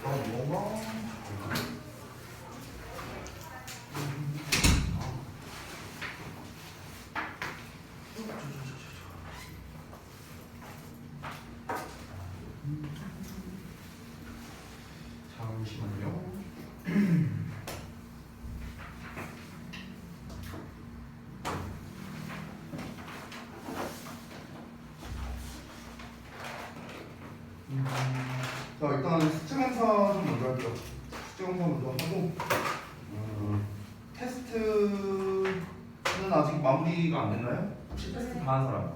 뭔가? 잠시만요. 자, 일단 숙제 검사 좀 먼저 할게요. 숙제 검사 먼저 하고 테스트는 아직 마무리가 안 됐나요? 혹시 테스트 다 한 사람?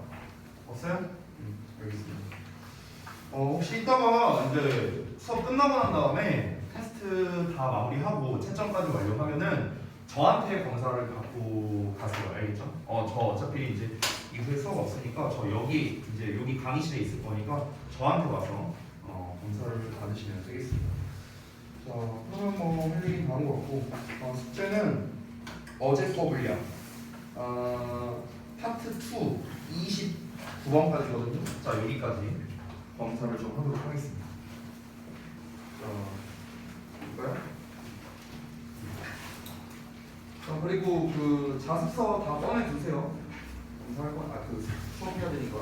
없어요? 알겠습니다. 혹시 이따가 이제 수업 끝나고 난 다음에 테스트 다 마무리하고 채점까지 완료하면은 저한테 검사를 받고 가세요. 알겠죠? 저 어차피 이제 이후에 수업 없으니까 저 여기 이제 여기 강의실에 있을 거니까 저한테 와서 검사를 받으시면 되겠습니다. 자, 그러면 뭐 할 얘기 다 한 것 같고 숙제는 어제 거 분량 파트 2 29번까지거든요. 자, 여기까지 검사를 좀 하도록 하겠습니다. 자, 볼까요? 자, 그리고 그 자습서 다 꺼내 두세요. 검사할 거, 그 수업해야 되니까.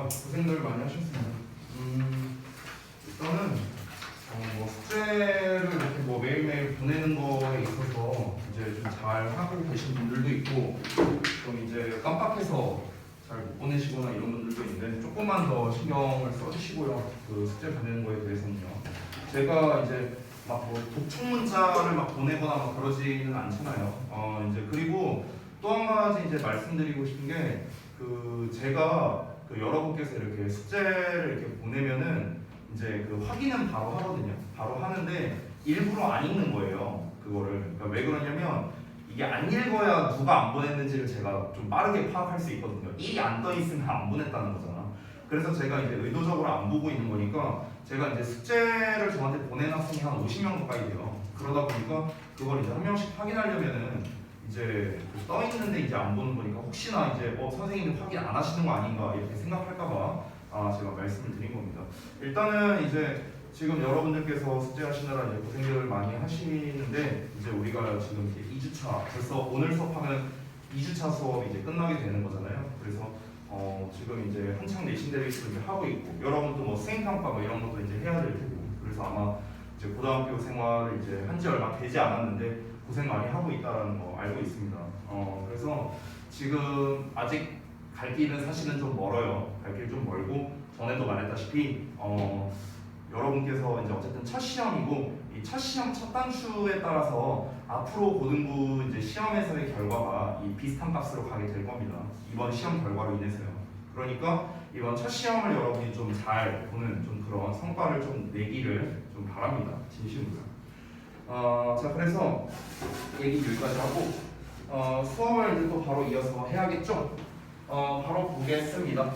고생들 많이 하셨습니다. 일단은 뭐 숙제를 이렇게 뭐 매일매일 보내는 거에 있어서 이제 좀 잘 하고 계신 분들도 있고 좀 이제 깜빡해서 잘 못 보내시거나 이런 분들도 있는데 조금만 더 신경을 써주시고요. 그 숙제 보내는 거에 대해서는요. 제가 이제 막 뭐 독촉 문자를 막 보내거나 막 그러지는 않잖아요. 이제 그리고 또 한 가지 이제 말씀드리고 싶은 게 그 제가 그 여러분께서 이렇게 숙제를 이렇게 보내면은 이제 그 확인은 바로 하거든요. 바로 하는데 일부러 안 읽는 거예요. 그거를. 그러니까 왜 그러냐면 이게 안 읽어야 누가 안 보냈는지를 제가 좀 빠르게 파악할 수 있거든요. 일이 안 떠 있으면 안 보냈다는 거잖아. 그래서 제가 이제 의도적으로 안 보고 있는 거니까 제가 이제 숙제를 저한테 보낸 학생이 한 50명 가까이 돼요. 그러다 보니까 그걸 이제 한 명씩 확인하려면은 이제 떠 있는데 이제 안 보는 거니까 혹시나 이제 선생님이 확인 안 하시는 거 아닌가 이렇게 생각할까봐 제가 말씀을 드린 겁니다. 일단은 이제 지금 여러분들께서 숙제하시느라 이제 고생들을 많이 하시는데 이제 우리가 지금 이제 2주차 벌써 오늘 수업하면 2주차 수업이 이제 끝나게 되는 거잖아요. 그래서 지금 이제 한창 내신 대비를 이제 하고 있고 여러분도 뭐 수행평가 뭐 이런 것도 이제 해야 될 테고 그래서 아마 이제 고등학교 생활을 이제 한지 얼마 되지 않았는데 고생 많이 하고 있다라는 거 알고 있습니다. 그래서 지금 아직 갈 길은 사실은 좀 멀어요. 갈 길 좀 멀고 전에도 말했다시피 여러분께서 이제 어쨌든 첫 시험이고 이 첫 시험 첫 단추에 따라서 앞으로 고등부 이제 시험에서의 결과가 이 비슷한 값으로 가게 될 겁니다. 이번 시험 결과로 인해서요. 그러니까 이번 첫 시험을 여러분이 좀 잘 보는 좀 그런 성과를 좀 내기를 좀 바랍니다. 진심으로요. 자 그래서 얘기 여기까지 하고 수업을 이제 또 바로 이어서 해야겠죠. 바로 보겠습니다.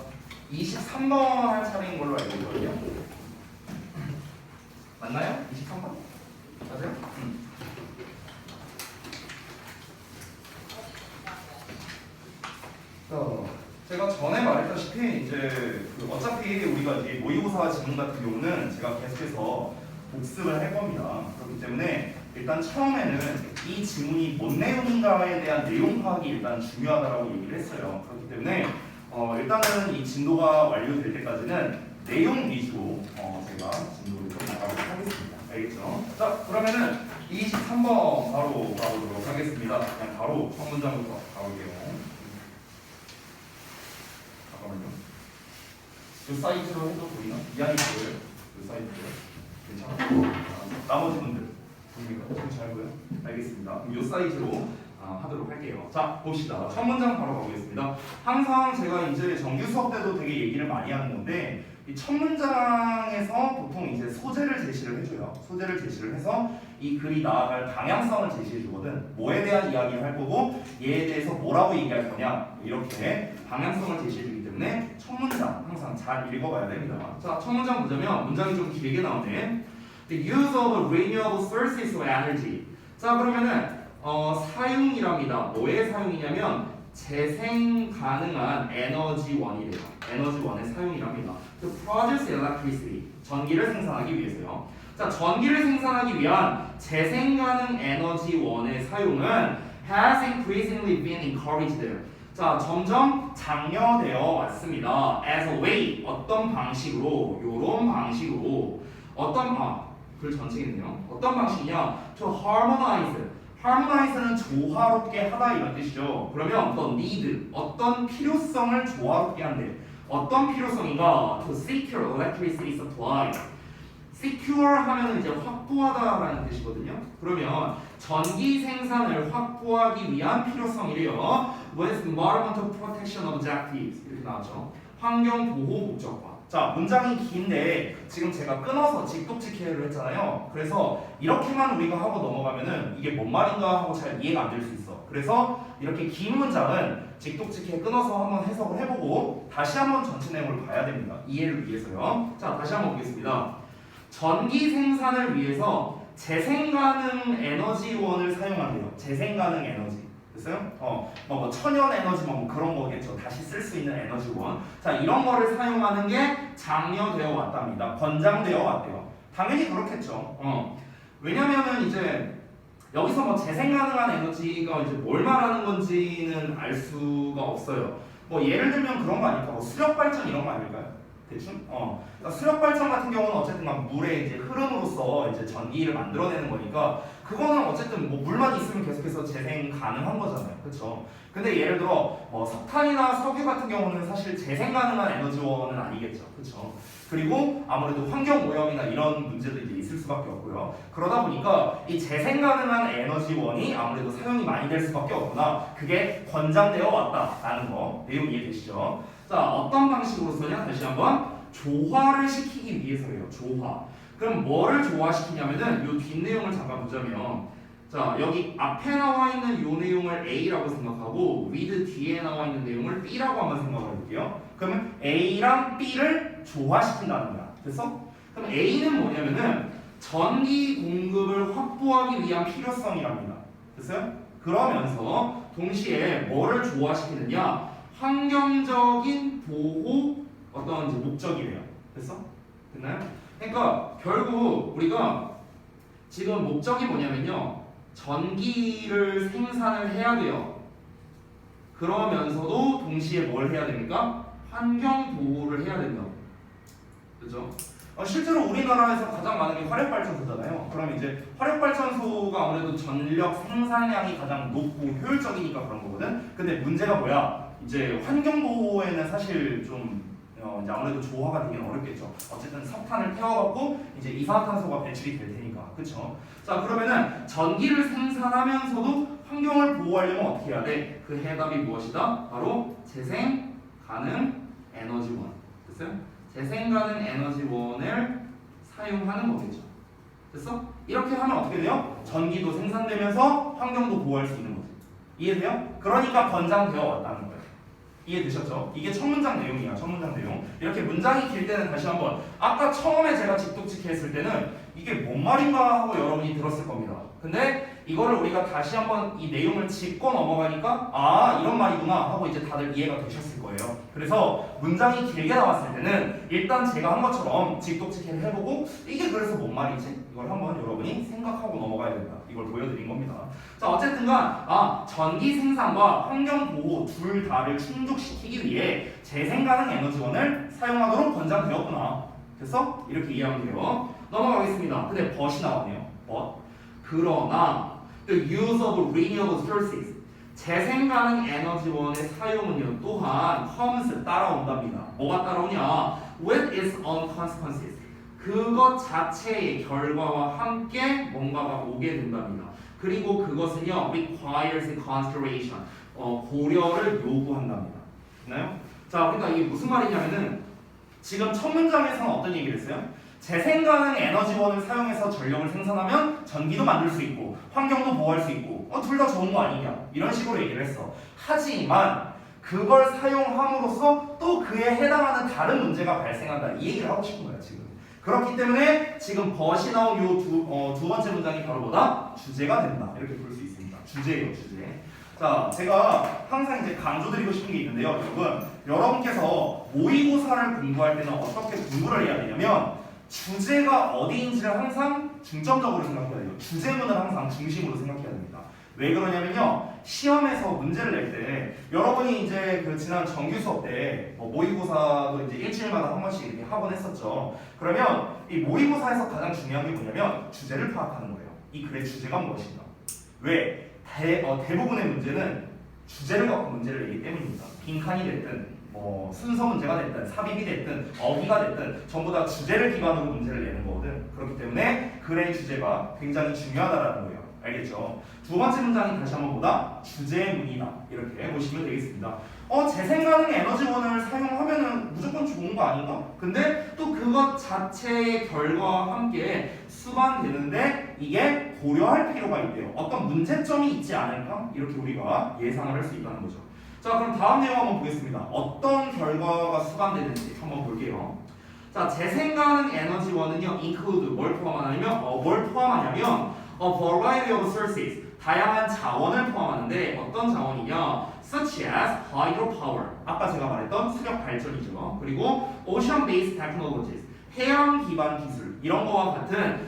23번 할 차례인 걸로 알고 있거든요. 맞나요? 23번? 맞아요? 제가 전에 말했다시피 이제 어차피 우리가 이제 모의고사 지문 같은 경우는 제가 계속해서 복습을 할 겁니다. 그렇기 때문에 일단 처음에는 이 지문이 뭔 내용인가에 대한 내용 파악이 일단 중요하다라고 얘기를 했어요. 그렇기 때문에 일단은 이 진도가 완료될 때까지는 내용 위주로 제가 진도를 좀 나가도록 하겠습니다. 알겠죠? 자 그러면은 23번 바로 가보도록 하겠습니다. 그냥 바로 첫 문장부터 가볼게요. 잠깐만요. 이 사이즈로 해도 보이나? 이안이 보여요? 이 사이즈로. 괜찮아? 나머지 분들 보입니까? 지금 잘 보여요? 알겠습니다. 그럼 이 사이즈로 하도록 할게요. 자 봅시다. 첫 문장 바로 가보겠습니다. 항상 제가 이제 정규 수업 때도 되게 얘기를 많이 하는 건데 이 첫 문장에서 보통 이제 소재를 제시를 해줘요. 소재를 제시를 해서 이 글이 나아갈 방향성을 제시해 주거든. 뭐에 대한 이야기를 할 거고 얘에 대해서 뭐라고 얘기할 거냐 이렇게 방향성을 제시해 주기 때문에 첫 문장 항상 잘 읽어봐야 됩니다. 자, 첫 문장 보자면 문장이 좀 길게 나오네. The use of renewable sources of energy. 자 그러면은 사용이랍니다. 뭐의 사용이냐면 재생 가능한 에너지원이래요. 에너지원의 사용이랍니다. To produce electricity. 전기를 생산하기 위해서요. 자, 전기를 생산하기 위한 재생 가능 에너지원의 사용은 has increasingly been encouraged. 자, 점점 장려되어 왔습니다. As a way. 어떤 방식으로? 요런 방식으로. 글 전체겠네요. 어떤 방식이냐? To harmonize. harmonize는 조화롭게 하다 이런 뜻이죠. 그러면 어떤 need, 어떤 필요성을 조화롭게 한대. 어떤 필요성인가? To secure electricity supply. secure 하면 이제 확보하다라는 뜻이거든요. 그러면 전기 생산을 확보하기 위한 필요성이래요. With environmental protection objectives 이렇게 나왔죠. 환경 보호 목적과. 자, 문장이 긴데 지금 제가 끊어서 직독직해를 했잖아요. 그래서 이렇게만 우리가 하고 넘어가면은 이게 뭔 말인가 하고 잘 이해가 안 될 수 있어. 그래서 이렇게 긴 문장은 직독직해 끊어서 한번 해석을 해보고 다시 한번 전체 내용을 봐야 됩니다. 이해를 위해서요. 자, 다시 한번 보겠습니다. 전기 생산을 위해서 재생가능 에너지원을 사용한대요. 재생가능 에너지. 됐어요? 뭐 천연 에너지 뭐 그런 거겠죠. 다시 쓸 수 있는 에너지원. 자, 이런 거를 사용하는 게 장려되어 왔답니다. 권장되어 왔대요. 당연히 그렇겠죠. 왜냐면은 이제 여기서 뭐 재생 가능한 에너지가 이제 뭘 말하는 건지는 알 수가 없어요. 뭐 예를 들면 그런 거 아닐까? 뭐 수력 발전 이런 거 아닐까요? 대충? 그러니까 수력 발전 같은 경우는 어쨌든 막 물의 이제 흐름으로써 이제 전기를 만들어내는 거니까 그거는 어쨌든 뭐 물만 있으면 계속해서 재생 가능한 거잖아요, 그렇죠? 근데 예를 들어 뭐 석탄이나 석유 같은 경우는 사실 재생 가능한 에너지원은 아니겠죠, 그렇죠? 그리고 아무래도 환경 오염이나 이런 문제도 이제 있을 수밖에 없고요. 그러다 보니까 이 재생 가능한 에너지원이 아무래도 사용이 많이 될 수밖에 없구나. 그게 권장되어 왔다라는 거 내용 이해되시죠? 자, 어떤 방식으로 쓰냐? 다시 한번 조화를 시키기 위해서예요. 조화. 그럼 뭐를 조화시키냐면은 요 뒷내용을 잠깐 보자면 자, 여기 앞에 나와 있는 요 내용을 A라고 생각하고 with 뒤에 나와 있는 내용을 B라고 한번 생각을 해볼게요. 그러면 A랑 B를 조화시킨다는 거야. 됐어? 그럼 A는 뭐냐면은 전기 공급을 확보하기 위한 필요성이랍니다. 됐어요? 그러면서 동시에 뭐를 조화시키느냐? 환경적인 보호 어떤 이제 목적이래요. 됐어? 됐나요? 그러니까 결국 우리가 지금 목적이 뭐냐면요. 전기를 생산을 해야 돼요. 그러면서도 동시에 뭘 해야 됩니까? 환경 보호를 해야 된다고. 그죠? 실제로 우리나라에서 가장 많은 게 화력발전소잖아요. 그럼 이제 화력발전소가 아무래도 전력 생산량이 가장 높고 효율적이니까 그런 거거든. 근데 문제가 뭐야? 이제 환경 보호에는 사실 좀 이제 아무래도 조화가 되기는 어렵겠죠. 어쨌든 석탄을 태워갖고 이제 이산화탄소가 배출이 될 테니까, 그렇죠? 자, 그러면은 전기를 생산하면서도 환경을 보호하려면 어떻게 해야 돼? 그 해답이 무엇이다? 바로 재생 가능 에너지원. 됐어요? 재생 가능 에너지원을 사용하는 거겠죠. 됐어? 이렇게 하면 어떻게 돼요? 전기도 생산되면서 환경도 보호할 수 있는 거지. 이해돼요? 그러니까 권장되어 왔다는 거예요. 이해되셨죠? 이게 첫 문장 내용이야. 첫 문장 내용. 이렇게 문장이 길 때는 다시 한번 아까 처음에 제가 직독직해 했을 때는 이게 뭔 말인가 하고 여러분이 들었을 겁니다. 근데 이거를 우리가 다시 한번 이 내용을 짚고 넘어가니까 아 이런 말이구나 하고 이제 다들 이해가 되셨을 거예요. 그래서 문장이 길게 나왔을 때는 일단 제가 한 것처럼 직독직해를 해보고 이게 그래서 뭔 말이지? 이걸 한번 여러분이 생각하고 넘어가야 된다. 이걸 보여드린 겁니다. 자, 어쨌든간 전기 생산과 환경 보호 둘 다를 충족시키기 위해 재생 가능 에너지원을 사용하도록 권장되었구나. 됐어? 이렇게 이해하면 돼요. 넘어가겠습니다. 근데 but이 나왔네요. but. 그러나 the use of renewable sources 재생 가능 에너지원의 사용은요 또한 comes 따라온답니다. 뭐가 따라오냐? with its own consequences. 그것 자체의 결과와 함께 뭔가가 오게 된답니다. 그리고 그것은요 requires consideration. 고려를 요구한답니다. 됐나요? 자, 그러니까 이게 무슨 말이냐면은 지금 첫 문장에서는 어떤 얘기를 했어요? 재생 가능 에너지원을 사용해서 전력을 생산하면 전기도 만들 수 있고 환경도 보호할 수 있고 둘 다 좋은 거 아니냐 이런 식으로 얘기를 했어. 하지만 그걸 사용함으로써 또 그에 해당하는 다른 문제가 발생한다 이 얘기를 하고 싶은 거야 지금. 그렇기 때문에 지금 but이 나온 요 두 번째 문장이 바로 뭐다? 주제가 된다 이렇게 볼 수 있습니다. 주제예요, 주제. 자, 제가 항상 이제 강조드리고 싶은 게 있는데요, 여러분께서 모의고사를 공부할 때는 어떻게 공부를 해야 되냐면 주제가 어디인지를 항상 중점적으로 생각해야 돼요. 주제문을 항상 중심으로 생각해야 됩니다. 왜 그러냐면요, 시험에서 문제를 낼 때 여러분이 이제 그 지난 정규 수업 때 모의고사도 이제 일주일마다 한 번씩 이렇게 하곤 했었죠. 그러면 이 모의고사에서 가장 중요한 게 뭐냐면 주제를 파악하는 거예요. 이 글의 주제가 무엇인가? 왜? 대부분의 문제는 주제를 갖고 문제를 내기 때문입니다. 빈칸이 됐든 순서 문제가 됐든 삽입이 됐든 어휘가 됐든 전부 다 주제를 기반으로 문제를 내는 거거든. 그렇기 때문에 글의 주제가 굉장히 중요하다라는 거예요. 알겠죠? 두 번째 문장이 다시 한번 보다 주제문이다 이렇게 보시면 되겠습니다. 재생 가능 에너지원을 사용하면은 무조건 좋은 거 아닌가? 근데 또 그것 자체의 결과와 함께 수반되는데 이게 고려할 필요가 있대요. 어떤 문제점이 있지 않을까? 이렇게 우리가 예상을 할 수 있다는 거죠. 자, 그럼 다음 내용 한번 보겠습니다. 어떤 결과가 수반되는지 한번 볼게요. 자, 재생 가능 에너지원은요, include 뭘 포함하냐면 a variety of sources 다양한 자원을 포함하는데 어떤 자원이냐? such as hydropower 아까 제가 말했던 수력 발전이죠. 그리고 ocean-based technologies 해양 기반 기술 이런 거와 같은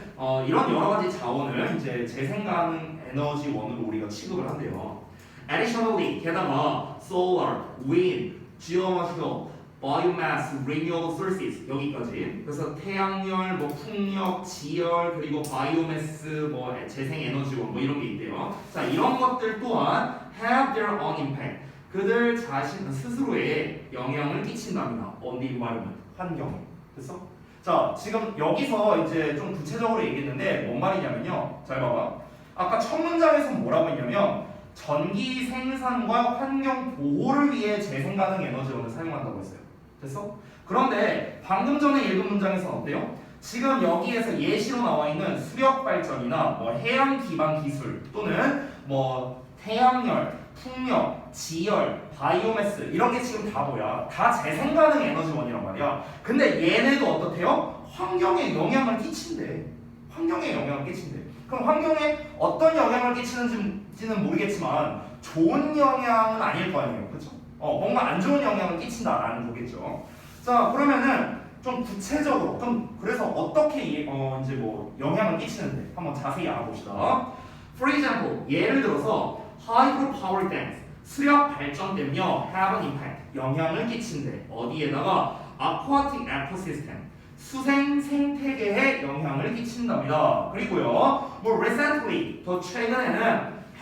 이런 여러 가지 자원을 이제 재생 가능 에너지원으로 우리가 취급을 한대요. Additionally, 게다가 solar, wind, geomaterial, biomass, renewable sources 여기까지. 그래서 태양열, 뭐 풍력, 지열, 그리고 바이오매스, 뭐 재생에너지원 뭐 이런 게 있대요. 자, 이런 것들 또한 have their own impact. 그들 자신 스스로에 영향을 끼친답니다. on the environment, 환경에. 됐어? 자, 지금 여기서 이제 좀 구체적으로 얘기했는데 뭔 말이냐면요. 잘 봐봐. 아까 첫 문장에서 뭐라고 했냐면 전기 생산과 환경 보호를 위해 재생 가능 에너지원을 사용한다고 했어요. 됐어? 그런데 방금 전에 읽은 문장에서는 어때요? 지금 여기에서 예시로 나와 있는 수력 발전이나 뭐 해양 기반 기술 또는 뭐 태양열, 풍력, 지열, 바이오매스 이런 게 지금 다 뭐야? 다 재생 가능 에너지원이란 말이야. 근데 얘네도 어떻대요? 환경에 영향을 끼친대. 환경에 영향을 끼친대. 그럼 환경에 어떤 영향을 끼치는지는 모르겠지만 좋은 영향은 아닐 거 아니에요. 그렇죠? 뭔가 안 좋은 영향을 끼친다라는 거겠죠. 자, 그러면은 좀 구체적으로 그럼 그래서 어떻게 이제 뭐 영향을 끼치는데 한번 자세히 알아봅시다. For example, 예를 들어서 hydropower dams, 수력 발전되면요 have an impact, 영향을 끼친대. 어디에다가 aquatic ecosystem, 수생 생태계에 영향을 끼친답니다. 그리고요, more recently, 더 최근에는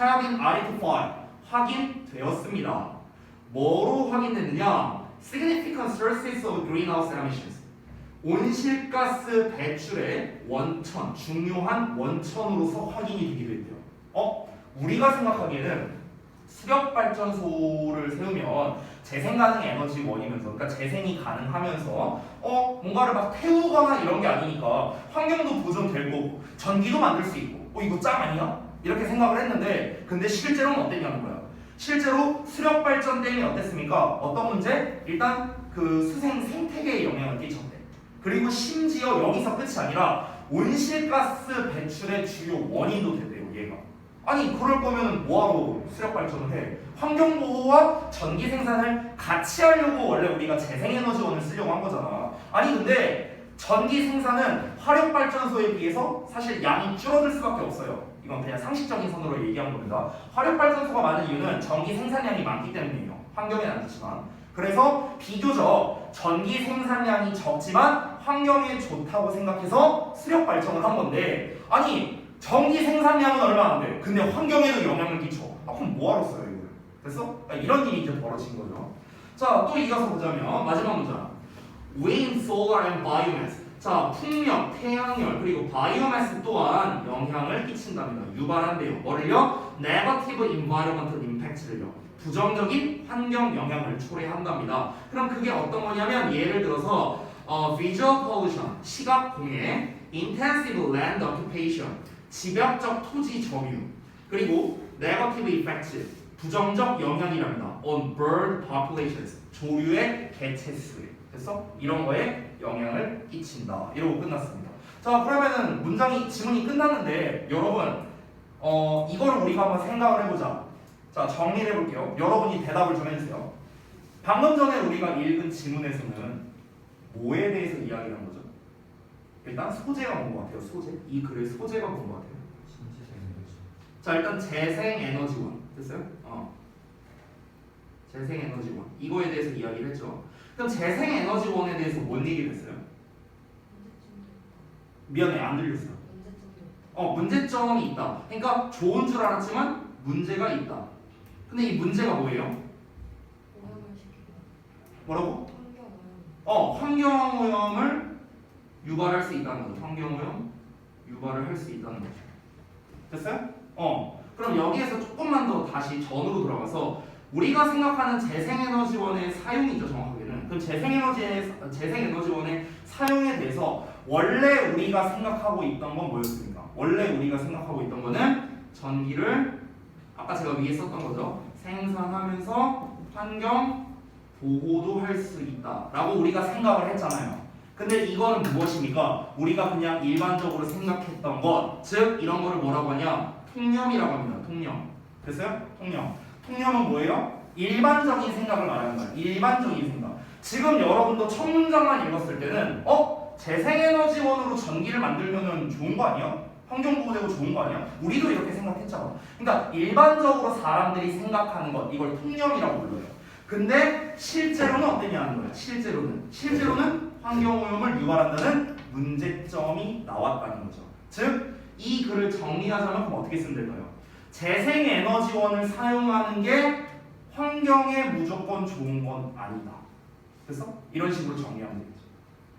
have been identified, 확인되었습니다. 뭐로 확인됐느냐? Significant sources of greenhouse emissions, 온실가스 배출의 원천, 중요한 원천으로서 확인이 되기도 했대요. 우리가 생각하기에는 수력발전소를 세우면 재생 가능 에너지 원이면서, 그러니까 재생이 가능하면서 뭔가를 막 태우거나 이런 게 아니니까 환경도 보존될 거고 전기도 만들 수 있고 이거 짱 아니야? 이렇게 생각을 했는데 근데 실제로는 어땠냐는 거야. 실제로 수력발전댐이 어땠습니까? 어떤 문제? 일단 그 수생 생태계에 영향을 끼쳤대. 그리고 심지어 여기서 끝이 아니라 온실가스 배출의 주요 원인도 됐대요, 얘가. 아니 그럴 거면 뭐하러 수력발전을 해? 환경보호와 전기 생산을 같이 하려고 원래 우리가 재생에너지원을 쓰려고 한 거잖아. 아니 근데 전기 생산은 화력발전소에 비해서 사실 양이 줄어들 수밖에 없어요. 이건 그냥 상식적인 선으로 얘기한 겁니다. 화력발전소가 많은 이유는 전기 생산량이 많기 때문이에요. 환경에는 안 좋지만. 그래서 비교적 전기 생산량이 적지만 환경에 좋다고 생각해서 수력발전을 한 건데 아니 전기 생산량은 얼마 안 돼. 근데 환경에도 영향을 끼쳐. 그럼 뭐하러 써요 이걸? 됐어? 이런 일이 이제 벌어진 거죠. 자, 또 이어서 보자면 마지막 문장. Wind, solar and biomass. 자, 풍력, 태양열 그리고 바이오매스 또한 영향을 끼친답니다. 유발한대요. 뭐를요? Negative environmental impact를요. 부정적인 환경 영향을 초래한답니다. 그럼 그게 어떤 거냐면 예를 들어서 visual pollution, 시각 공해, intensive land occupation, 집약적 토지 점유, 그리고 negative effects, 부정적 영향이랍니다. on bird populations, 조류의 개체 수에. 됐어? 이런 거에 영향을 끼친다. 이러고 끝났습니다. 자, 그러면은 지문이 끝났는데 여러분 이거를 우리가 한번 생각을 해보자. 자, 정리를 해볼게요. 여러분이 대답을 좀 해주세요. 방금 전에 우리가 읽은 지문에서는 뭐에 대해서 이야기를 한 거죠? 일단 소재가 뭔 것 같아요. 소재. 이 글의 소재가 뭔 것 같아요. 자, 일단 재생에너지원 됐어요? 재생에너지원 이거에 대해서 이야기를 했죠. 그럼 재생에너지원에 대해서 뭔 얘기를 했어요? 미안해, 안 들렸어요. 문제점이 있다. 그러니까 좋은 줄 알았지만 문제가 있다. 근데 이 문제가 뭐예요? 뭐라고? 환경오염을 유발할 수 있다는 거죠. 환경오염 유발을 할 수 있다는 거죠. 됐어요? 그럼 여기에서 조금만 더 다시 전으로 들어가서 우리가 생각하는 재생에너지원의 사용이죠, 정확하게는. 그럼 재생에너지원의 사용에 대해서 원래 우리가 생각하고 있던 건 뭐였습니까? 원래 우리가 생각하고 있던 거는 전기를 아까 제가 위에 썼던 거죠. 생산하면서 환경 보호도 할 수 있다라고 우리가 생각을 했잖아요. 근데 이거는 무엇입니까? 우리가 그냥 일반적으로 생각했던 것, 즉 이런 거를 뭐라고 하냐? 통념이라고 합니다. 통념. 됐어요? 통념. 통념은 뭐예요? 일반적인 생각을 말하는 거예요. 일반적인 생각. 지금 여러분도 첫 문장만 읽었을 때는 재생에너지원으로 전기를 만들면 좋은 거 아니야? 환경보호되고 좋은 거 아니야? 우리도 이렇게 생각했잖아. 그러니까 일반적으로 사람들이 생각하는 것, 이걸 통념이라고 불러요. 근데 실제로는 어땠냐는 거야. 실제로는 환경오염을 유발한다는 문제점이 나왔다는 거죠. 즉 이 글을 정리하자면 그럼 어떻게 쓰면 될까요? 재생에너지원을 사용하는 게 환경에 무조건 좋은 건 아니다. 됐어? 이런 식으로 정리하면 되겠죠.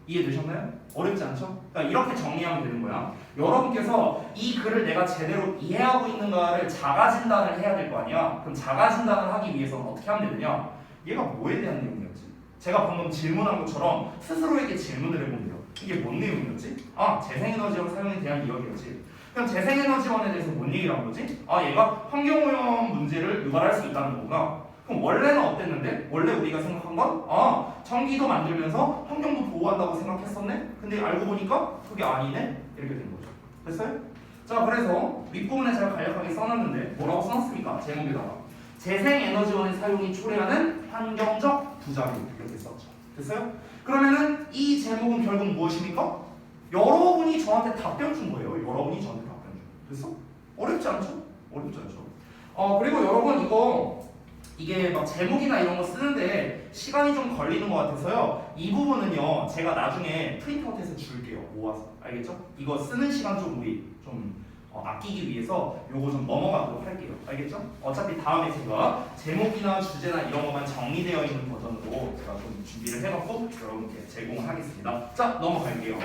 이해되셨나요? 어렵지 않죠? 그러니까 이렇게 정리하면 되는 거야. 여러분께서 이 글을 내가 제대로 이해하고 있는가를 자가진단을 해야 될 거 아니야? 그럼 자가진단을 하기 위해서는 어떻게 하면 되느냐? 얘가 뭐에 대한 내용이었지? 제가 방금 질문한 것처럼 스스로에게 질문을 해보면 돼요. 이게 뭔 내용이었지? 아, 재생에너지원 사용에 대한 이야기였지. 그럼 재생에너지원에 대해서 뭔 얘기를 한 거지? 아, 얘가 환경오염 문제를 유발할 수 있다는 거구나. 그럼 원래는 어땠는데? 원래 우리가 생각한 건 아, 전기도 만들면서 환경도 보호한다고 생각했었네? 근데 알고 보니까 그게 아니네? 이렇게 된 거죠. 됐어요? 자, 그래서 윗부분에 제가 간략하게 써놨는데 뭐라고 써놨습니까? 제목에다가 재생에너지원의 사용이 초래하는 환경적 부작용 이렇게 썼죠. 됐어요? 그러면은 이 제목은 결국 무엇입니까? 여러분이 저한테 답변 준 거예요. 여러분이 저한테 답변 준. 됐어? 어렵지 않죠? 어렵지 않죠? 그리고 여러분 이게 막 제목이나 이런 거 쓰는데 시간이 좀 걸리는 것 같아서요. 이 부분은요 제가 나중에 프린트아웃해서 줄게요. 모아서. 알겠죠? 이거 쓰는 시간 좀 우리 좀 아끼기 위해서 요거 좀 넘어가도록 할게요. 알겠죠? 어차피 다음에 제가 제목이나 주제나 이런 것만 정리되어 있는 버전으로 제가 좀 준비를 해갖고 여러분께 제공을 하겠습니다. 자, 넘어갈게요.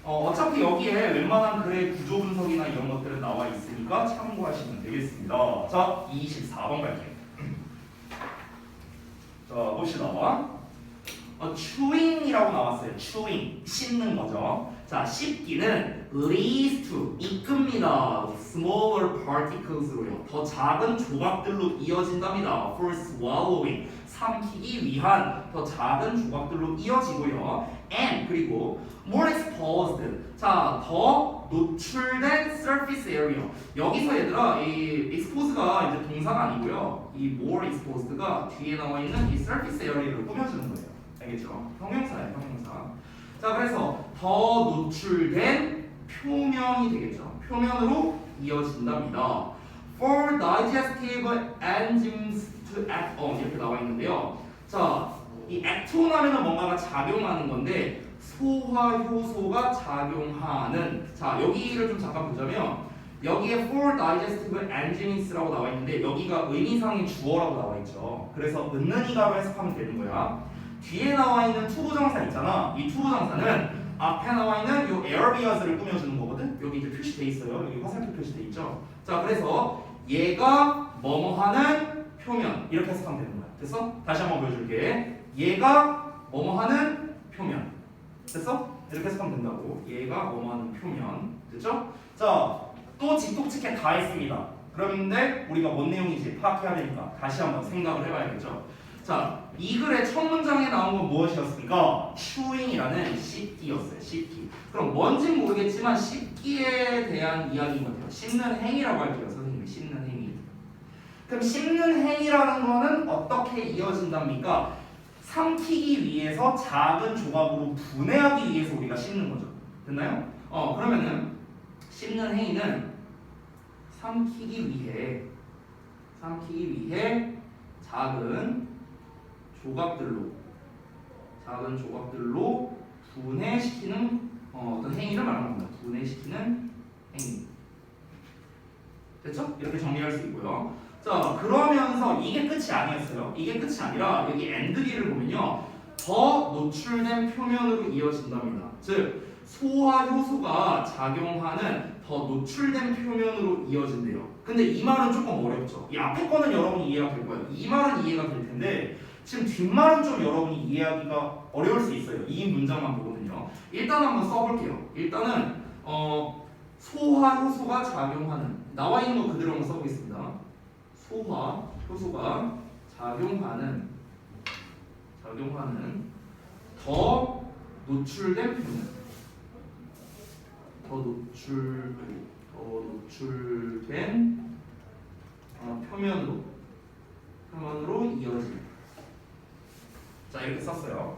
어차피 여기에 웬만한 글의 구조 분석이나 이런 것들은 나와 있으니까 참고하시면 되겠습니다. 자, 24번 갈게요. 자, 봅시다. chewing이라고 나왔어요. chewing, 씹는 거죠. 자, 씹기는 leads to, 이끕니다. smaller particles로요. 더 작은 조각들로 이어진답니다. for swallowing, 삼키기 위한 더 작은 조각들로 이어지고요. and, 그리고 more exposed, 자, 더 노출된 surface area. 여기서 얘들아, 이 exposed가 이제 동사가 아니고요. 이 more exposed가 뒤에 나와 있는 이 surface area를 꾸며주는 거예요. 알겠죠? 형용사예요, 형용사. 자, 그래서 더 노출된 표면이 되겠죠. 표면으로 이어진답니다. For digestive enzymes to act on 이렇게 나와 있는데요. 자, 이 act on 하면은 뭔가가 작용하는 건데 소화 효소가 작용하는. 자, 여기를 좀 잠깐 보자면 여기에 for digestive enzymes라고 나와 있는데 여기가 의미상의 주어라고 나와 있죠. 그래서 은는이가로 해석하면 되는 거야. 뒤에 나와 있는 투부정사 있잖아. 이 투부정사는 앞에 나와 있는 요 areas를 꾸며주는 거거든. 여기 이제 표시돼 있어요. 여기 화살표 표시돼 있죠. 자, 그래서 얘가 뭐뭐하는 표면 이렇게 해석하면 되는 거야. 됐어? 다시 한번 보여줄게. 얘가 뭐뭐하는 표면. 됐어? 이렇게 해석하면 된다고. 얘가 뭐뭐하는 표면. 됐죠? 자, 또 직독직해 다 했습니다. 그런데 우리가 뭔 내용인지 파악해야 되니까 다시 한번 생각을 해봐야겠죠. 자, 이 글의 첫 문장에 나온 건 무엇이었습니까? chewing이라는 씹기였어요. 씹기. 그럼 뭔진 모르겠지만 씹기에 대한 이야기인 것 같아요. 씹는 행위라고 할게요. 선생님이 씹는 행위. 그럼 씹는 행위라는 거는 어떻게 이어진답니까? 삼키기 위해서 작은 조각으로 분해하기 위해서 우리가 씹는 거죠. 됐나요? 그러면은 씹는 행위는 삼키기 위해 작은 조각들로 분해시키는 어떤 행위를 말하는 겁니다. 분해시키는 행위. 됐죠? 이렇게 정리할 수 있고요. 자, 그러면서 이게 끝이 아니었어요. 이게 끝이 아니라 여기 엔드리를 보면요. 더 노출된 표면으로 이어진답니다. 즉, 소화 효소가 작용하는 더 노출된 표면으로 이어진대요. 근데 이 말은 조금 어렵죠. 이 앞에 거는 여러분이 이해가 될 거예요. 이 말은 이해가 될 텐데 지금 뒷말은 좀 여러분이 이해하기가 어려울 수 있어요. 이 문장만 보거든요. 일단 한번 써볼게요. 일단은 소화 효소가 작용하는, 나와 있는 거 그대로 한번 써보겠습니다. 소화 효소가 작용하는 더 노출된 표면, 더 노출된 표면으로 이어질. 자, 이렇게 썼어요.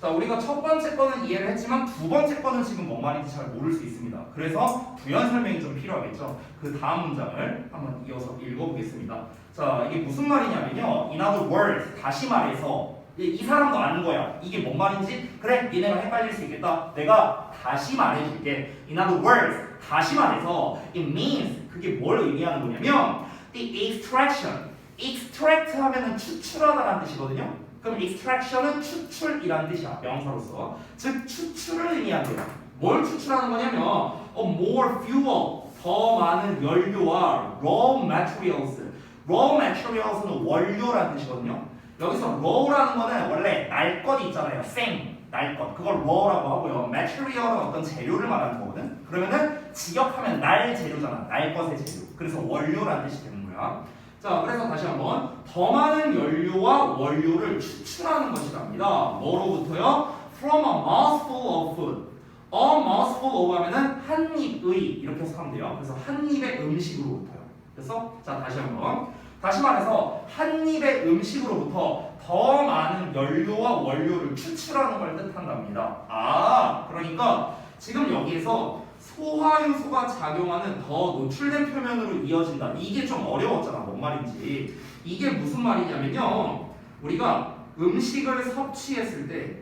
자, 자, 우리가 첫 번째 거는 이해를 했지만 두 번째 거는 지금 뭔 말인지 잘 모를 수 있습니다. 그래서 부연 설명이 좀 필요하겠죠. 그 다음 문장을 한번 이어서 읽어보겠습니다. 자, 이게 무슨 말이냐면요. In other words, 다시 말해서 이 사람도 아는 거야. 이게 뭔 말인지? 그래, 니네가 헷갈릴 수 있겠다. 내가 다시 말해줄게. In other words, 다시 말해서 it means, 그게 뭘 의미하는 거냐면 the extraction, extract 하면은 추출하다라는 뜻이거든요. 그럼 extraction은 추출이라는 뜻이야. 명사로서. 즉 추출을 의미한대요. 뭘 추출하는 거냐면 more fuel, 더 많은 연료와 raw materials. raw materials는 원료라는 뜻이거든요. 여기서 raw라는 거는 원래 날 것 있잖아요. 생, 날 것. 그걸 raw라고 하고요. material은 어떤 재료를 말하는 거거든. 그러면은 직역하면 날 재료잖아. 날 것의 재료. 그래서 원료라는 뜻이 되는 거야. 자, 그래서 다시 한번 더 많은 연료와 원료를 추출하는 것이랍니다. 뭐로부터요? From a mouthful of food. A mouthful of 하면은 한 입의 이렇게 해서 하면 돼요. 그래서 한 입의 음식으로부터요. 그래서 자, 다시 한번. 다시 말해서 한 입의 음식으로부터 더 많은 연료와 원료를 추출하는 걸 뜻한답니다. 아, 그러니까 지금 여기에서 소화효소가 작용하는 더 노출된 표면으로 이어진다. 이게 좀 어려웠잖아. 뭔 말인지. 이게 무슨 말이냐면요. 우리가 음식을 섭취했을 때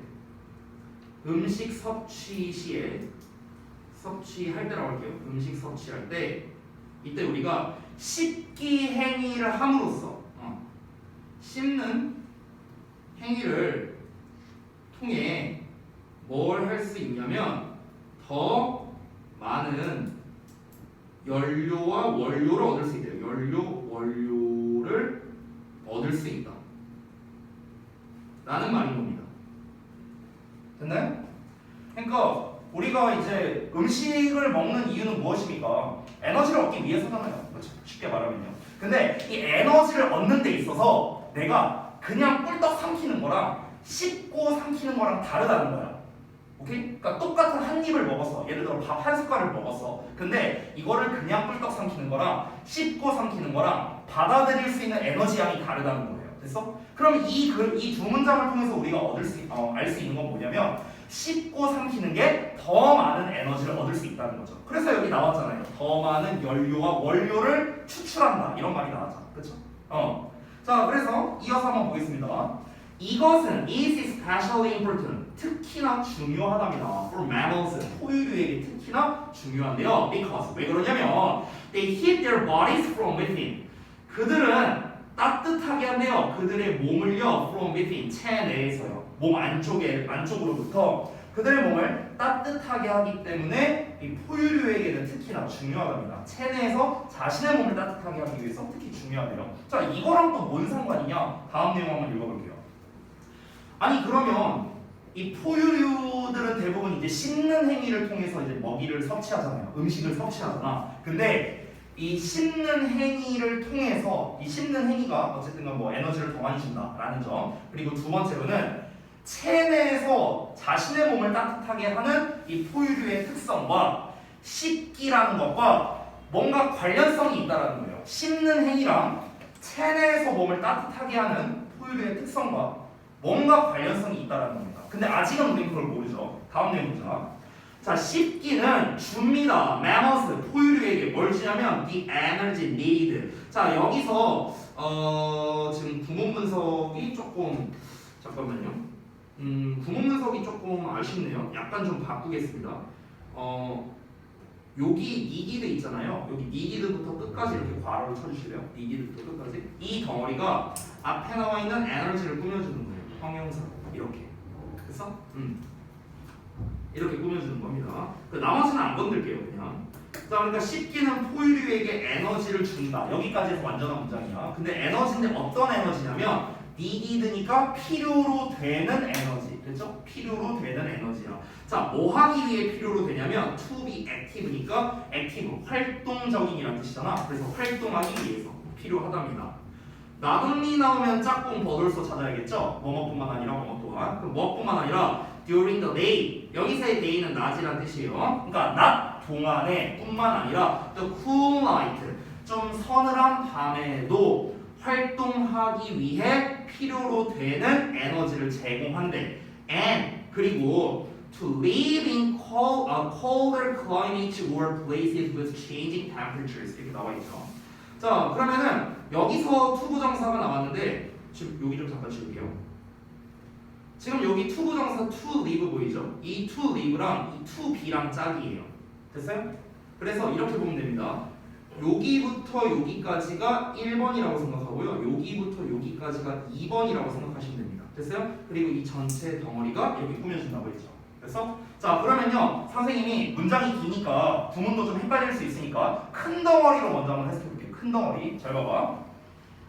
음식 섭취 시에 섭취할 때라고 할게요. 음식 섭취할 때 이때 우리가 씹기 행위를 함으로써 씹는 행위를 통해 뭘 할 수 있냐면 더 많은 연료와 원료를 얻을 수 있대요. 원료를 얻을 수 있다. 라는 말인 겁니다. 됐나요? 그러니까 우리가 이제 음식을 먹는 이유는 무엇입니까? 에너지를 얻기 위해서잖아요. 그렇죠? 쉽게 말하면요. 근데 이 에너지를 얻는 데 있어서 내가 그냥 꿀떡 삼키는 거랑 씹고 삼키는 거랑 다르다는 거야. 오케이? 그러니까 똑같은 한 입을 먹었어. 예를 들어 밥 한 숟갈을 먹었어. 근데 이거를 그냥 꿀떡 삼키는 거랑 씹고 삼키는 거랑 받아들일 수 있는 에너지 양이 다르다는 거예요. 됐어? 그럼 이 두 문장을 통해서 우리가 알 수 있는 건 뭐냐면 씹고 삼키는 게 더 많은 에너지를 얻을 수 있다는 거죠. 그래서 여기 나왔잖아요. 더 많은 연료와 원료를 추출한다. 이런 말이 나왔잖아. 그렇죠? 자, 그래서 이어서 한번 보겠습니다. 이것은 is especially important. 특히나 중요하답니다. For mammals, 포유류에게 특히나 중요한데요. Because 왜 그러냐면 they heat their bodies from within. 그들은 따뜻하게 한대요. 그들의 몸을요, from within, 체내에서요. 몸 안쪽으로부터 그들의 몸을 따뜻하게 하기 때문에 이 포유류에게는 특히나 중요하답니다. 체내에서 자신의 몸을 따뜻하게 하기 위해서 특히 중요하대요. 자, 이거랑 또 뭔 상관이냐? 다음 내용 한번 읽어볼게요. 아니 그러면 이 포유류들은 대부분 이제 씹는 행위를 통해서 이제 먹이를 섭취하잖아요. 음식을 섭취하잖아. 근데 이 씹는 행위를 통해서 이 씹는 행위가 어쨌든 뭐 에너지를 더 많이 준다라는 점. 그리고 두 번째로는 체내에서 자신의 몸을 따뜻하게 하는 이 포유류의 특성과 씹기라는 것과 뭔가 관련성이 있다라는 거예요. 씹는 행위랑 체내에서 몸을 따뜻하게 하는 포유류의 특성과 뭔가 관련성이 있다라는 겁니다. 근데 아직은 우리는 그걸 모르죠. 다음 내용 보자. 자, 씹기는 줍니다. mammals, 포유류에게 뭘 주냐면 the energy needed. 자, 여기서 지금 구문 분석이 조금 잠깐만요. 구문 분석이 조금 아쉽네요. 약간 좀 바꾸겠습니다. 여기 needed 있잖아요. 여기 needed부터 끝까지 이렇게 괄호를 쳐주실래요? needed부터 끝까지. 이 덩어리가 앞에 나와 있는 에너지를 꾸며주는 거예요. 형용사 이렇게. 그래서 이렇게 꾸며주는 겁니다. 나머지는 안 건들게요, 그냥. 자, 그러니까 씹기는 포유류에게 에너지를 준다. 여기까지에서 완전한 문장이야. 근데 에너지인데 어떤 에너지냐면 needed니까 필요로 되는 에너지. 그렇죠? 필요로 되는 에너지야. 자, 뭐 하기 위해 필요로 되냐면 to be active니까 active, 활동적인이라는 뜻이잖아. 그래서 활동하기 위해서 필요하답니다. 나동리 나오면 짝꿍 버돌소 찾아야겠죠? 뭐뭐뿐만 아니라 뭐뭐 또한. 그럼 뭐뿐만 아니라 during the day. 여기서의 day는 낮이란 뜻이에요. 그러니까 낮 동안에 뿐만 아니라 the cool night. 좀 서늘한 밤에도 활동하기 위해 필요로 되는 에너지를 제공한대. And 그리고 to live in colder climates or places with changing temperatures 이렇게 나와 있죠. 자, 그러면은 여기서 투부정사가 나왔는데 지금 여기 좀 잠깐 지울게요. 지금 여기 투부정사 to live 보이죠? 이 to live랑 이 to be랑 짝이에요. 됐어요? 그래서 이렇게 보면 됩니다. 여기부터 여기까지가 1번이라고 생각하고요. 여기부터 여기까지가 2번이라고 생각하시면 됩니다. 됐어요? 그리고 이 전체 덩어리가 이렇게 꾸며진다고 했죠. 됐어? 자, 그러면요. 선생님이 문장이 기니까 구문도 좀 헷갈릴 수 있으니까 큰 덩어리로 먼저 한번 해석해볼게요. 큰 덩어리. 잘 봐봐.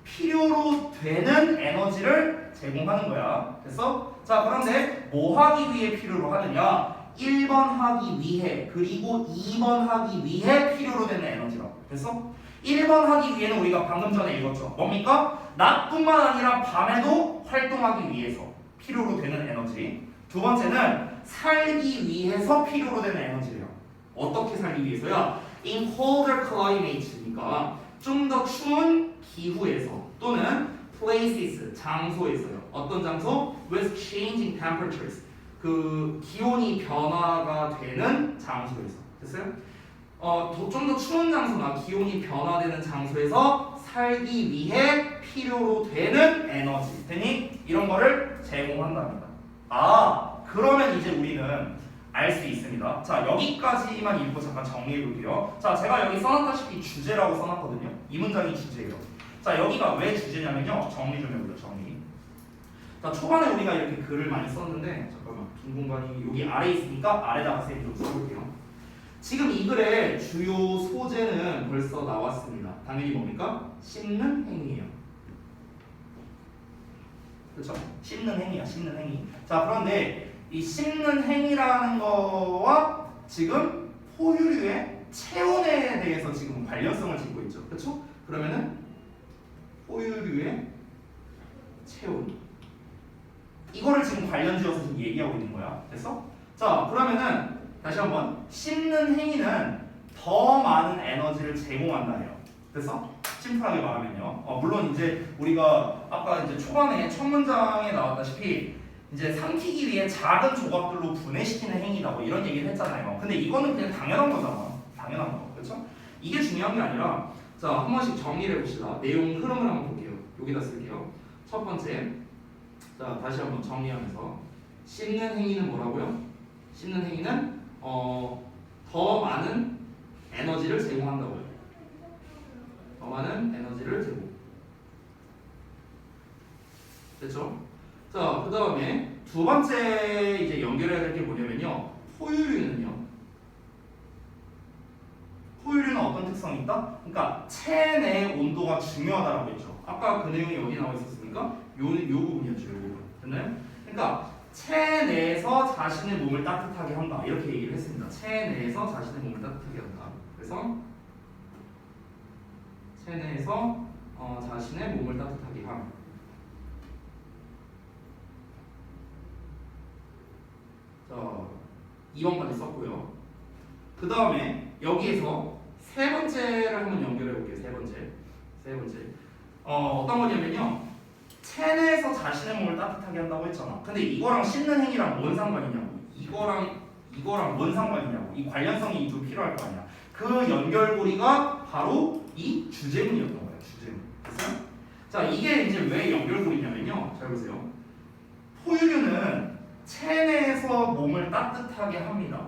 필요로 되는 에너지를 제공하는 거야. 됐어? 자, 그런데 뭐 하기 위해 필요로 하느냐? 1번 하기 위해 그리고 2번 하기 위해 필요로 되는 에너지라고. 됐어? 1번 하기 위해는 우리가 방금 전에 읽었죠. 뭡니까? 낮뿐만 아니라 밤에도 활동하기 위해서 필요로 되는 에너지. 두 번째는 살기 위해서 필요로 되는 에너지예요. 어떻게 살기 위해서야? In colder climates니까 좀 더 추운 기후에서 또는 places 장소에서요. 어떤 장소? With changing temperatures 그 기온이 변화가 되는 장소에서. 됐어요? 좀 더 추운 장소나 기온이 변화되는 장소에서 살기 위해 필요로 되는 에너지. 되니 이런 거를 제공한답니다. 아, 그러면 이제 우리는 알 수 있습니다. 자, 여기까지만 읽고 잠깐 정리해 볼게요. 자, 제가 여기 써놨다시피 주제라고 써놨거든요. 이 문장이 주제예요. 자, 여기가 왜 주제냐면요. 정리 좀 해보죠. 정리. 자, 초반에 우리가 이렇게 글을 많이 썼는데 잠깐만 빈 공간이 여기 아래 있으니까 아래다가 쌤이 좀 써볼게요. 지금 이 글의 주요 소재는 벌써 나왔습니다. 당연히 뭡니까? 씹는 행위예요. 그렇죠? 씹는 행위야. 씹는 행위. 자, 그런데 이 씹는 행위라는 거와 지금 포유류의 체온에 대해서 지금 관련성을 짓고 있죠. 그렇죠? 그러면은 포유류의 체온 이거를 지금 관련지어서 지금 얘기하고 있는 거야. 됐어? 자, 그러면은 다시 한번 씹는 행위는 더 많은 에너지를 제공한다 해요. 됐어? 심플하게 말하면요. 물론 이제 우리가 아까 이제 초반에 첫 문장에 나왔다시피 이제 삼키기 위해 작은 조각들로 분해시키는 행위다 뭐 이런 얘기를 했잖아요. 근데 이거는 그냥 당연한 거잖아. 당연한 거. 그렇죠? 이게 중요한 게 아니라 자, 한 번씩 정리를 해봅시다. 내용 흐름을 한번 볼게요. 여기다 쓸게요. 첫 번째. 자, 다시 한번 정리하면서 씹는 행위는 뭐라고요? 씹는 행위는 더 많은 에너지를 제공한다고요. 더 많은 에너지를 제공. 됐죠? 자, 그 다음에 두 번째 이제 연결해야 될 게 뭐냐면요. 포유류는요. 포유류는 어떤 특성이 있다? 그러니까 체내 온도가 중요하다라고 했죠. 아까 그 내용이 어디 나와 있었습니까? 요 부분이었죠. 요 부분. 됐나요? 그러니까 체내에서 자신의 몸을 따뜻하게 한다. 이렇게 얘기를 했습니다. 체내에서 자신의 몸을 따뜻하게 한다. 그래서 체내에서 자신의 몸을 따뜻하게 함. 자, 2번까지 썼고요. 그 다음에 여기에서 세 번째를 한번 연결해 볼게요. 세 번째. 어떤 거냐면요. 체내에서 자신의 몸을 따뜻하게 한다고 했잖아. 근데 이거랑 씹는 행위랑 뭔 상관이냐고. 이거랑 뭔 상관이냐고. 이 관련성이 좀 필요할 거 아니야. 그 연결고리가 바로 이 주제문이었던 거예요. 주제문. 됐어요? 자, 이게 이제 왜 연결고리냐면요. 잘 보세요. 포유류는 체내에서 몸을 따뜻하게 합니다.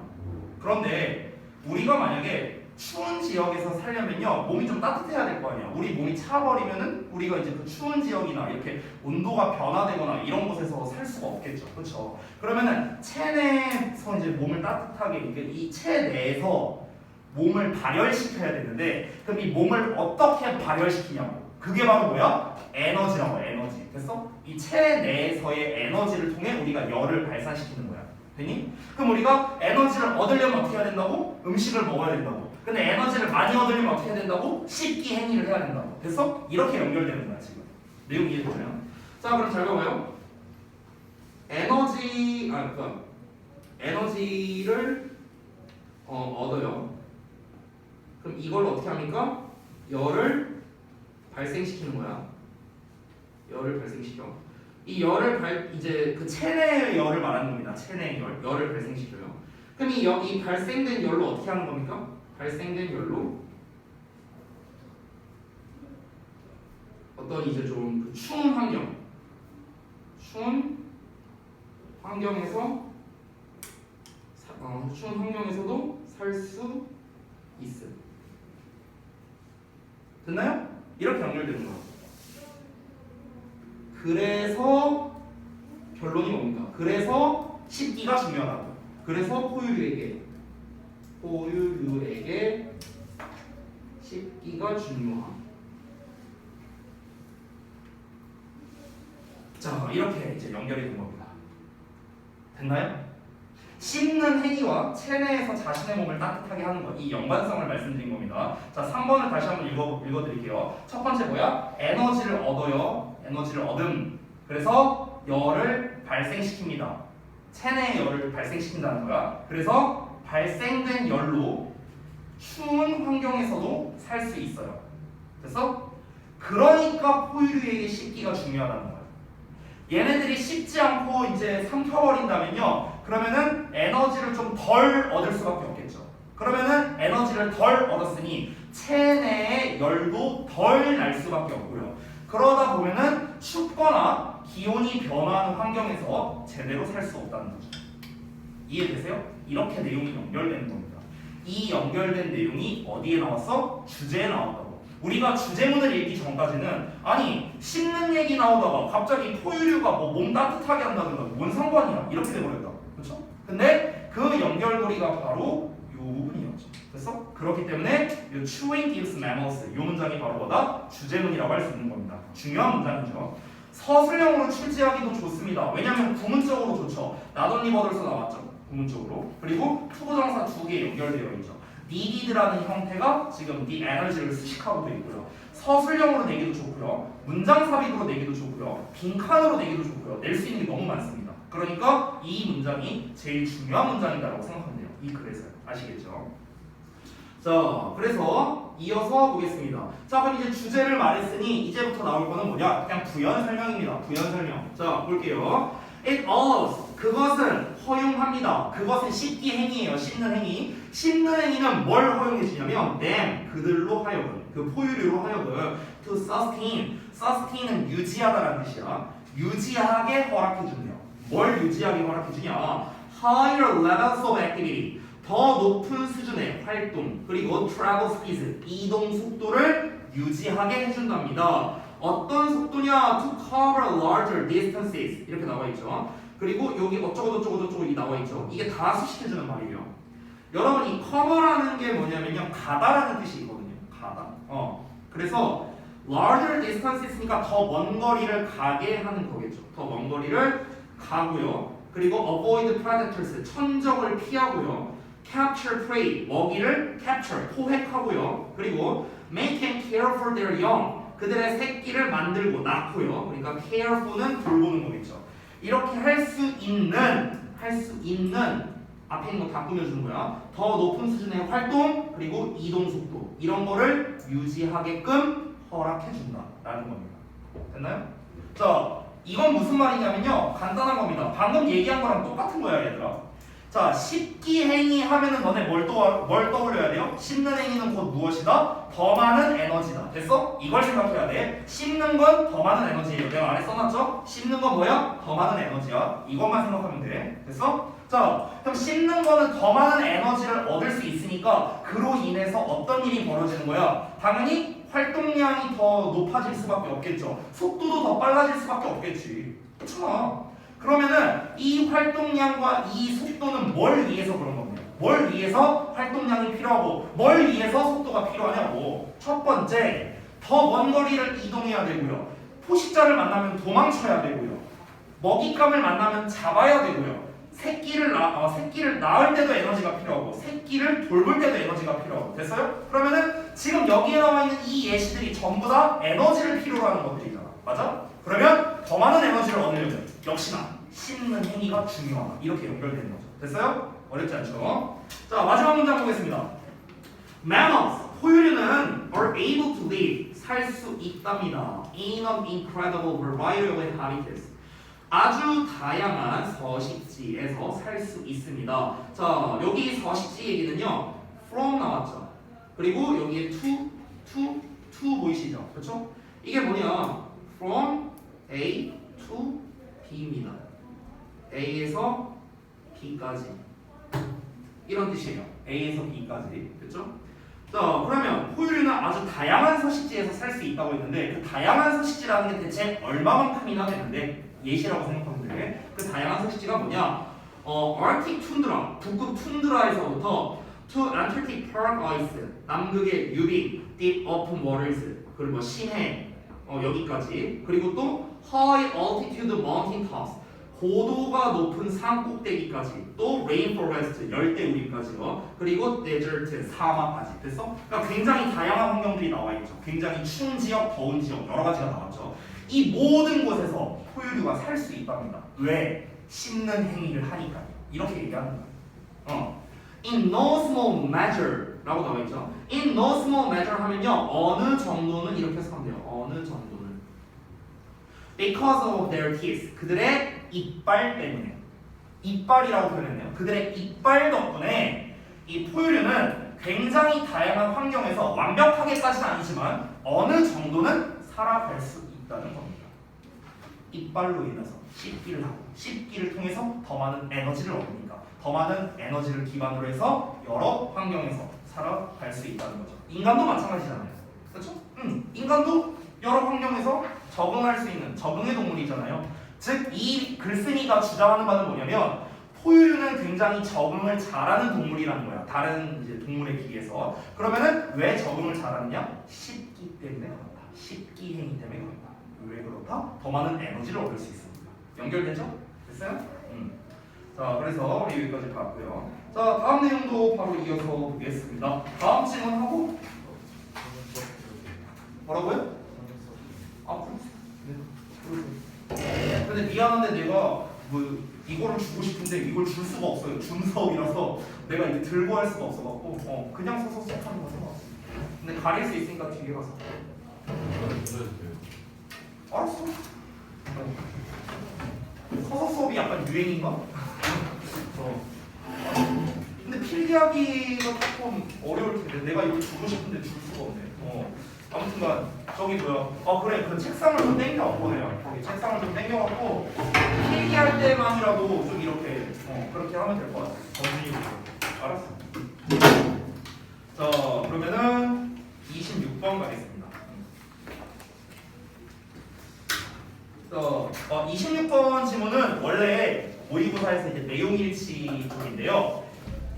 그런데 우리가 만약에 추운 지역에서 살려면요 몸이 좀 따뜻해야 될 거 아니야. 우리 몸이 차버리면은 우리가 이제 그 추운 지역이나 이렇게 온도가 변화되거나 이런 곳에서 살 수가 없겠죠. 그렇죠? 그러면은 체내에서 이제 몸을 따뜻하게 이 체내에서 몸을 발열시켜야 되는데 그럼 이 몸을 어떻게 발열시키냐고. 그게 바로 뭐야? 에너지라고. 에너지. 됐어? 이 체내에서의 에너지를 통해 우리가 열을 발산시키는 거야. 되니? 그럼 우리가 에너지를 얻으려면 어떻게 해야 된다고? 음식을 먹어야 된다고. 근데 에너지를 많이 얻으려면 어떻게 해야 된다고? 씹기 행위를 해야 된다고. 됐어? 이렇게 연결되는 거야 지금. 내용 이해되나요? 자, 그럼 잘 봐봐요. 에너지를 얻어요. 그럼 이걸 어떻게 합니까? 열을 발생시키는 거야. 열을 발생시켜. 이 열을 이제 그 체내의 열을 말하는 겁니다. 체내의 열을 발생시켜요. 그럼 이 발생된 열로 어떻게 하는 겁니까? 발생된 열로 어떤 이제 좀 그 추운 환경에서 추운 환경에서도 살 수 있어요. 됐나요? 이렇게 연결되는 거예요. 그래서 결론이 뭡니까? 그래서 식기가 중요하다고. 그래서 포유류에게 식기가 중요함. 자, 이렇게 이제 연결이 된 겁니다. 됐나요? 씹는 행위와 체내에서 자신의 몸을 따뜻하게 하는 것, 이 연관성을 말씀드린 겁니다. 자, 3번을 다시 한번 읽어드릴게요. 첫 번째 뭐야? 에너지를 얻어요. 에너지를 얻음. 그래서 열을 발생시킵니다. 체내의 열을 발생시킨다는 거야. 그래서 발생된 열로 추운 환경에서도 살 수 있어요. 됐어? 그러니까 포유류에게 씹기가 중요하다는 거야. 얘네들이 씹지 않고 이제 삼켜버린다면요, 그러면은 에너지를 좀 덜 얻을 수밖에 없겠죠. 그러면은 에너지를 덜 얻었으니 체내의 열도 덜 날 수밖에 없고요. 그러다 보면은 춥거나 기온이 변화하는 환경에서 제대로 살 수 없다는 거죠. 이해되세요? 이렇게 내용이 연결되는 겁니다. 이 연결된 내용이 어디에 나왔어? 주제에 나왔다고. 우리가 주제문을 읽기 전까지는 아니 씹는 얘기 나오다가 갑자기 포유류가 뭐 몸 따뜻하게 한다든가 뭔 상관이야 이렇게 돼버렸다. 그렇죠? 근데 그 연결고리가 바로 이 부분이었죠. 됐어? 그렇기 때문에 이 chewing gives mammals 이 문장이 바로 뭐다? 주제문이라고 할 수 있는 겁니다. 중요한 문장이죠. 서술형으로 출제하기도 좋습니다. 왜냐하면 구문적으로 좋죠. not only but에서 나왔죠. 구문적으로. 그리고 투부정사 2개 연결되어 있죠. needed라는 형태가 지금 the energy를 수식하고 되어 있고요. 서술형으로 내기도 좋고요. 문장 삽입으로 내기도 좋고요. 빈칸으로 내기도 좋고요. 낼 수 있는 게 너무 많습니다. 그러니까 이 문장이 제일 중요한 문장이다라고 생각하면 돼요. 이 글에서요. 아시겠죠? 자, 그래서 이어서 보겠습니다. 자, 그럼 이제 주제를 말했으니 이제부터 나올 거는 뭐냐? 그냥 부연 설명입니다. 부연 설명. 자, 볼게요. It allows 그것은 허용합니다. 그것은 씹기 행위예요. 씹는 행위. 씹는 행위는 뭘 허용해 주냐면 them 그들로 하여금 그 포유류로 하여금 to sustain sustain은 유지하다라는 뜻이야. 유지하게 허락해 주네요. 뭘 유지하게 허락해 주냐? Higher levels of activity 더 높은 수준의 활동 그리고 travel speed 이동 속도를 유지하게 해준답니다. 어떤 속도냐? To cover larger distances 이렇게 나와 있죠. 그리고 여기 어쩌고저쩌고 이 나와 있죠. 이게 다 수식해주는 말이에요. 여러분 이 cover라는 게 뭐냐면요, 가다라는 뜻이 있거든요. 가다. 그래서 larger distances니까 더 먼 거리를 가게 하는 거겠죠. 더 먼 거리를 가고요. 그리고 avoid predators 천적을 피하고요. capture prey 먹이를 capture 포획하고요. 그리고 make and care for their young 그들의 새끼를 만들고 낳고요. 그러니까 careful은 돌보는 거겠죠. 이렇게 할 수 있는 앞에 있는 거 다 꾸며주는 거야. 더 높은 수준의 활동 그리고 이동 속도 이런 거를 유지하게끔 허락해 준다라는 겁니다. 됐나요? 자, 이건 무슨 말이냐면요, 간단한 겁니다. 방금 얘기한 거랑 똑같은 거야, 얘들아. 자, 씹기 행위 하면은 너네 뭘 떠올려야 돼요? 씹는 행위는 곧 무엇이다? 더 많은 에너지다. 됐어? 이걸 생각해야 돼. 씹는 건 더 많은 에너지예요. 내가 안에 써놨죠? 씹는 건 뭐야? 더 많은 에너지야. 이것만 생각하면 돼. 됐어? 자, 그럼 씹는 거는 더 많은 에너지를 얻을 수 있으니까 그로 인해서 어떤 일이 벌어지는 거야? 당연히 활동량이 더 높아질 수밖에 없겠죠. 속도도 더 빨라질 수밖에 없겠지. 그렇잖아. 그러면은 이 활동량과 이 속도는 뭘 위해서 그런 겁니다. 뭘 위해서 활동량이 필요하고 뭘 위해서 속도가 필요하냐고. 첫 번째, 더 먼 거리를 이동해야 되고요. 포식자를 만나면 도망쳐야 되고요. 먹잇감을 만나면 잡아야 되고요. 새끼를 낳을 때도 에너지가 필요하고 새끼를 돌볼 때도 에너지가 필요하고. 됐어요? 그러면은 지금 여기에 나와 있는 이 예시들이 전부 다 에너지를 필요로 하는 것들이잖아. 맞아? 그러면 더 많은 에너지를 얻으려면 역시나 씹는 행위가 중요하다. 이렇게 연결되는 거죠. 됐어요? 어렵지 않죠? 자, 마지막 문장 보겠습니다. Mammals, 포유류는 are able to live, 살 수 있답니다. In an incredible variety of habitats. 아주 다양한 서식지에서 살 수 있습니다. 자, 여기 서식지 얘기는요. from 나왔죠. 그리고 여기에 to 보이시죠? 그렇죠? 이게 뭐냐? from A to B입니다. A에서 B까지. 이런 뜻이에요. A에서 B까지. 그렇죠? 자, 그러면 포유류는 아주 다양한 서식지에서 살 수 있다고 했는데 그 다양한 서식지라는 게 대체 얼마만큼이나 되는데 예시라고 생각하면 돼. 그 다양한 서식지가 뭐냐? Arctic 툰드라, 북극 툰드라에서부터 to Antarctic Park Ice, 남극의 유빙, deep open waters, 그리고 뭐 심해, 여기까지. 그리고 또 high altitude mountain tops, 고도가 높은 산 꼭대기까지. 또 rainforest, 열대우림까지요. 그리고 desert, 사막까지. 됐어? 그러니까 굉장히 다양한 환경들이 나와 있죠. 굉장히 추운 지역, 더운 지역 여러 가지가 나왔죠. 이 모든 곳에서 포유류가 살 수 있답니다. 왜? 씹는 행위를 하니까. 이렇게 얘기하는 거야. In no small measure 라고 나와 있죠. In no small measure 하면요. 어느 정도는 이렇게 해석하면 돼요. 어느 정도는. Because of their teeth. 그들의 이빨 때문에. 이빨이라고 표현했네요. 그들의 이빨 덕분에 이 포유류는 굉장히 다양한 환경에서 완벽하게까지는 아니지만 어느 정도는 살아갈 수 있다는 겁니다. 이빨로 인해서 씹기를 하고 씹기를 통해서 더 많은 에너지를 얻으니까 더 많은 에너지를 기반으로 해서 여러 환경에서 살아갈 수 있다는 거죠. 인간도 마찬가지잖아요. 그렇죠? 인간도 여러 환경에서 적응할 수 있는 적응의 동물이잖아요. 즉 이 글쓴이가 주장하는 바는 뭐냐면 포유류는 굉장히 적응을 잘하는 동물이라는 거야. 다른 이제 동물에 비해서. 그러면은 왜 적응을 잘하느냐? 씹기 때문에 그렇다. 씹기 행위 때문에 그렇다. 왜 그렇다? 더 많은 에너지를 얻을 수 있습니다. 연결되죠? 됐어요? 자, 그래서 우리 여기까지 봤고요. 자, 다음 내용도 바로 이어서 보겠습니다. 다음 질문하고 뭐라고요? 아, 네. 근데 미안한데 내가 뭐 이거를 주고 싶은데 이걸 줄 수가 없어요. 준서이라서 내가 이제 들고 할 수가 없어갖고 그냥 서서 수업하는 거 생각. 근데 가릴 수 있으니까 뒤에 가서. 알았어. 서서 수업이 약간 유행인가? 근데 필기하기가 조금 어려울 텐데 내가 이걸 주고 싶은데 줄 수가 없네. 아무튼간 저기 뭐야? 그래 그 책상을 좀 땡겨갖고 내가 거기 책상을 좀 땡겨갖고 필기할 때만이라도 좀 이렇게 그렇게 하면 될 것 같아. 범준이 알았어. 자 그러면은 26번 가겠습니다. 26번 지문은 원래 모의고사에서 이제 내용일치 쪽인데요.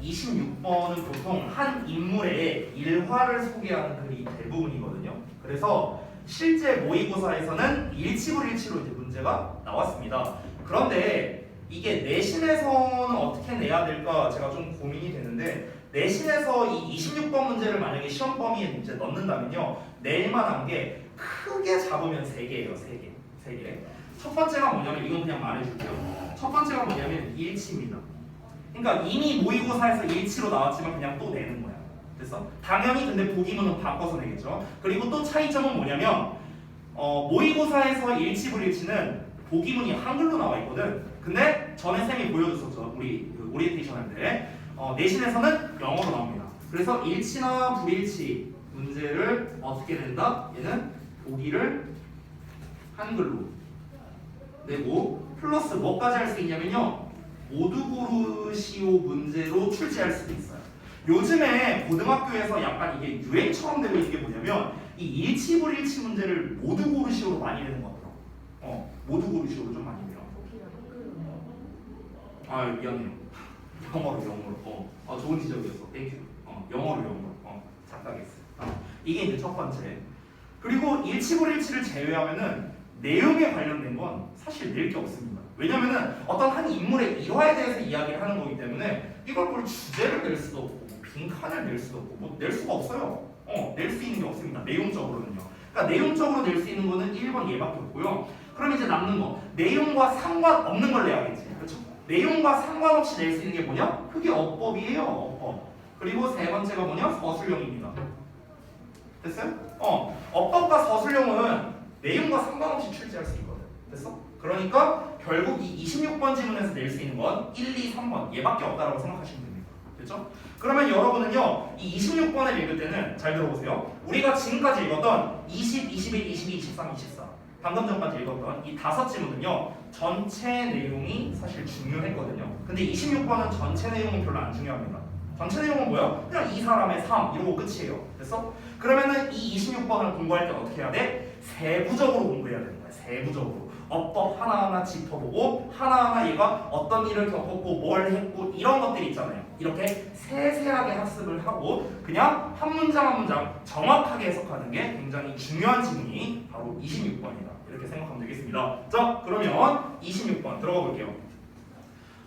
26번은 보통 한 인물의 일화를 소개하는 글이 대부분이거든요. 그래서 실제 모의고사에서는 일치불일치로 이제 문제가 나왔습니다. 그런데 이게 내신에서는 어떻게 내야 될까 제가 좀 고민이 되는데 내신에서 이 26번 문제를 만약에 시험 범위에 이제 넣는다면요. 낼 만한 게 크게 잡으면 3개예요. 3개. 첫 번째가 뭐냐면 이건 그냥 말해줄게요. 첫 번째가 뭐냐면 일치입니다. 그러니까 이미 모의고사에서 일치로 나왔지만 그냥 또 내는 거야. 됐어? 당연히 근데 보기문은 바꿔서 내겠죠. 그리고 또 차이점은 뭐냐면 모의고사에서 일치불일치는 보기문이 한글로 나와 있거든. 근데 전에 쌤이 보여줬었죠. 우리 오리엔테이션 할 때 내신에서는 영어로 나옵니다. 그래서 일치나 불일치 문제를 어떻게 낸다? 얘는 보기를 한글로 내고 플러스 뭐까지 할 수 있냐면요. 모두 고르시오 문제로 출제할 수도 있어요. 요즘에 고등학교에서 약간 이게 유행처럼 되고 있는 게 뭐냐면 이 일치불일치 문제를 모두 고르시오로 많이 내는 것 같더라고. 모두 고르시오로 좀 많이 내요. 아 미안해요. 영어로. 좋은 지적이었어. 땡큐. 영어로. 착각했어. 이게 이제 첫 번째. 그리고 일치불일치를 제외하면은 내용에 관련된 건 사실 낼 게 없습니다. 왜냐면은 어떤 한 인물의 일화에 대해서 이야기를 하는 거기 때문에 이걸 뭘 주제를 낼 수도 없고 뭐 빈칸을 낼 수도 없고 뭐 낼 수가 없어요. 낼 수 있는 게 없습니다. 내용적으로는요. 그러니까 내용적으로 낼 수 있는 거는 1번 얘밖에 없고요. 그럼 이제 남는 거 내용과 상관없는 걸 내야겠지. 그렇죠? 내용과 상관없이 낼 수 있는 게 뭐냐? 그게 어법이에요. 어법. 그리고 세 번째가 뭐냐? 서술형입니다. 됐어요? 어법과 서술형은 내용과 상관없이 출제할 수 있거든. 됐어? 그러니까 결국 이 26번 지문에서 낼 수 있는 건 1, 2, 3번 얘밖에 없다라고 생각하시면 됩니다. 됐죠? 그러면 여러분은요 이 26번을 읽을 때는 잘 들어보세요. 우리가 지금까지 읽었던 20, 21, 22, 23, 24 방금 전까지 읽었던 이 5지문은요 전체 내용이 사실 중요했거든요. 근데 26번은 전체 내용은 별로 안 중요합니다. 전체 내용은 뭐야? 그냥 이 사람의 삶 이러고 끝이에요. 됐어? 그러면은 이 26번을 공부할 때 어떻게 해야 돼? 세부적으로 공부해야 되는 거야. 세부적으로 어법 하나하나 짚어보고 하나하나 얘가 어떤 일을 겪었고 뭘 했고 이런 것들 있잖아요. 이렇게 세세하게 학습을 하고 그냥 한 문장 한 문장 정확하게 해석하는 게 굉장히 중요한 지문이 바로 26번이다. 이렇게 생각하면 되겠습니다. 자, 그러면 26번 들어가 볼게요.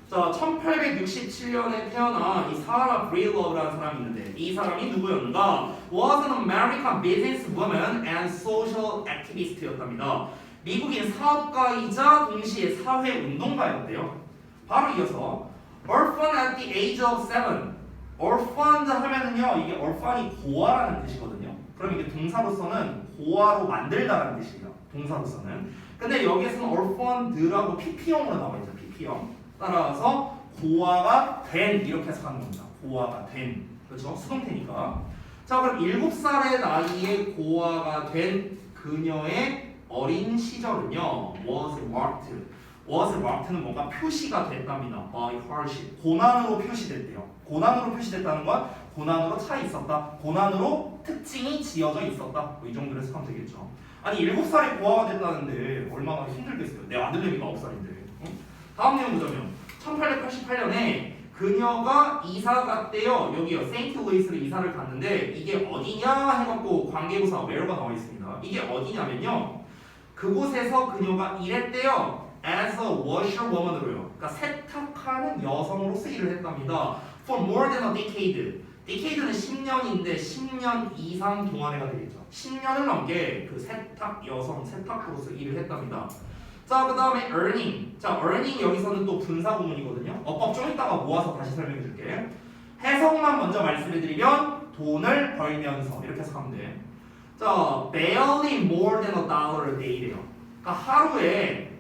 자, 1867년에 태어난 이 사라 브레일러라는 사람이 있는데 이 사람이 누구였는가? Was an American businesswoman and social activist였답니다. 미국인 사업가이자 동시에 사회운동가였대요. 바로 이어서 orphan at the age of 7. orphaned 하면은요 이게 orphan이 고아라는 뜻이거든요. 그럼 이게 동사로서는 고아로 만들다라는 뜻이에요. 동사로서는. 근데 여기에서는 orphaned라고 PP형으로 나와 있죠. PP형. 따라서 고아가 된 이렇게 해석하는 겁니다. 고아가 된. 그렇죠? 수동태니까. 자, 그럼 7살의 나이에 고아가 된 그녀의 어린 시절은요. was marked는 뭔가 표시가 됐답니다. by hardship. 고난으로 표시됐대요. 고난으로 표시됐다는 건 고난으로 차 있었다. 고난으로 특징이 지어져 있었다. 뭐 이 정도로 해석하면 되겠죠. 아니 7살에 고아가 됐다는데 얼마나 힘들겠어요. 내 아들내미가 9살인데. 응? 다음 내용 보자면 1888년에 그녀가 이사 갔대요. 여기요. 세인트루이스로 이사를 갔는데 이게 어디냐 해갖고 관계부사 where가 나와 있습니다. 이게 어디냐면요. 그곳에서 그녀가 일했대요. as a washerwoman으로요. 그러니까 세탁하는 여성으로서 일을 했답니다. for more than a decade. decade는 10년인데 10년 이상 동안에가 되겠죠. 10년을 넘게 그 세탁 여성, 세탁부로서 일을 했답니다. 자, 그 다음에 earning. 자, earning 여기서는 또 분사 구문이거든요. 어법 좀 이따가 모아서 다시 설명해 줄게. 해석만 먼저 말씀해드리면 돈을 벌면서 이렇게 해석하면 돼. 자, barely more than $1 a day래요. 그러니까 하루에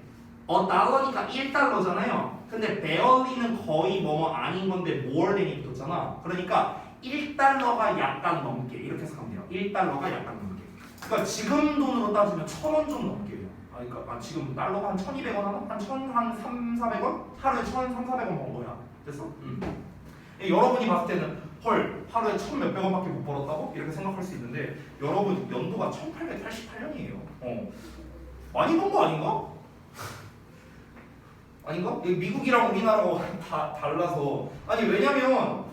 $1니까 1달러잖아요. 근데 barely는 거의 뭐뭐 아닌 건데 more than이 붙었잖아. 그러니까 1달러가 약간 넘게 이렇게 해석하면 돼요. 1달러가 약간 넘게. 그러니까 지금 돈으로 따지면 1,000원 좀 넘게 해요. 그러니까 지금 달러가 한 1,200원 하나? 한 3,400원? 하루에 1,300원 번 거야. 됐어? 여러분이 봤을 때는 헐 하루에 1,000몇백 원밖에 못 벌었다고? 이렇게 생각할 수 있는데 여러분 연도가 1888년이에요. 많이 번 거 아닌가? 아닌가? 미국이랑 우리나라가 다 달라서 아니 왜냐면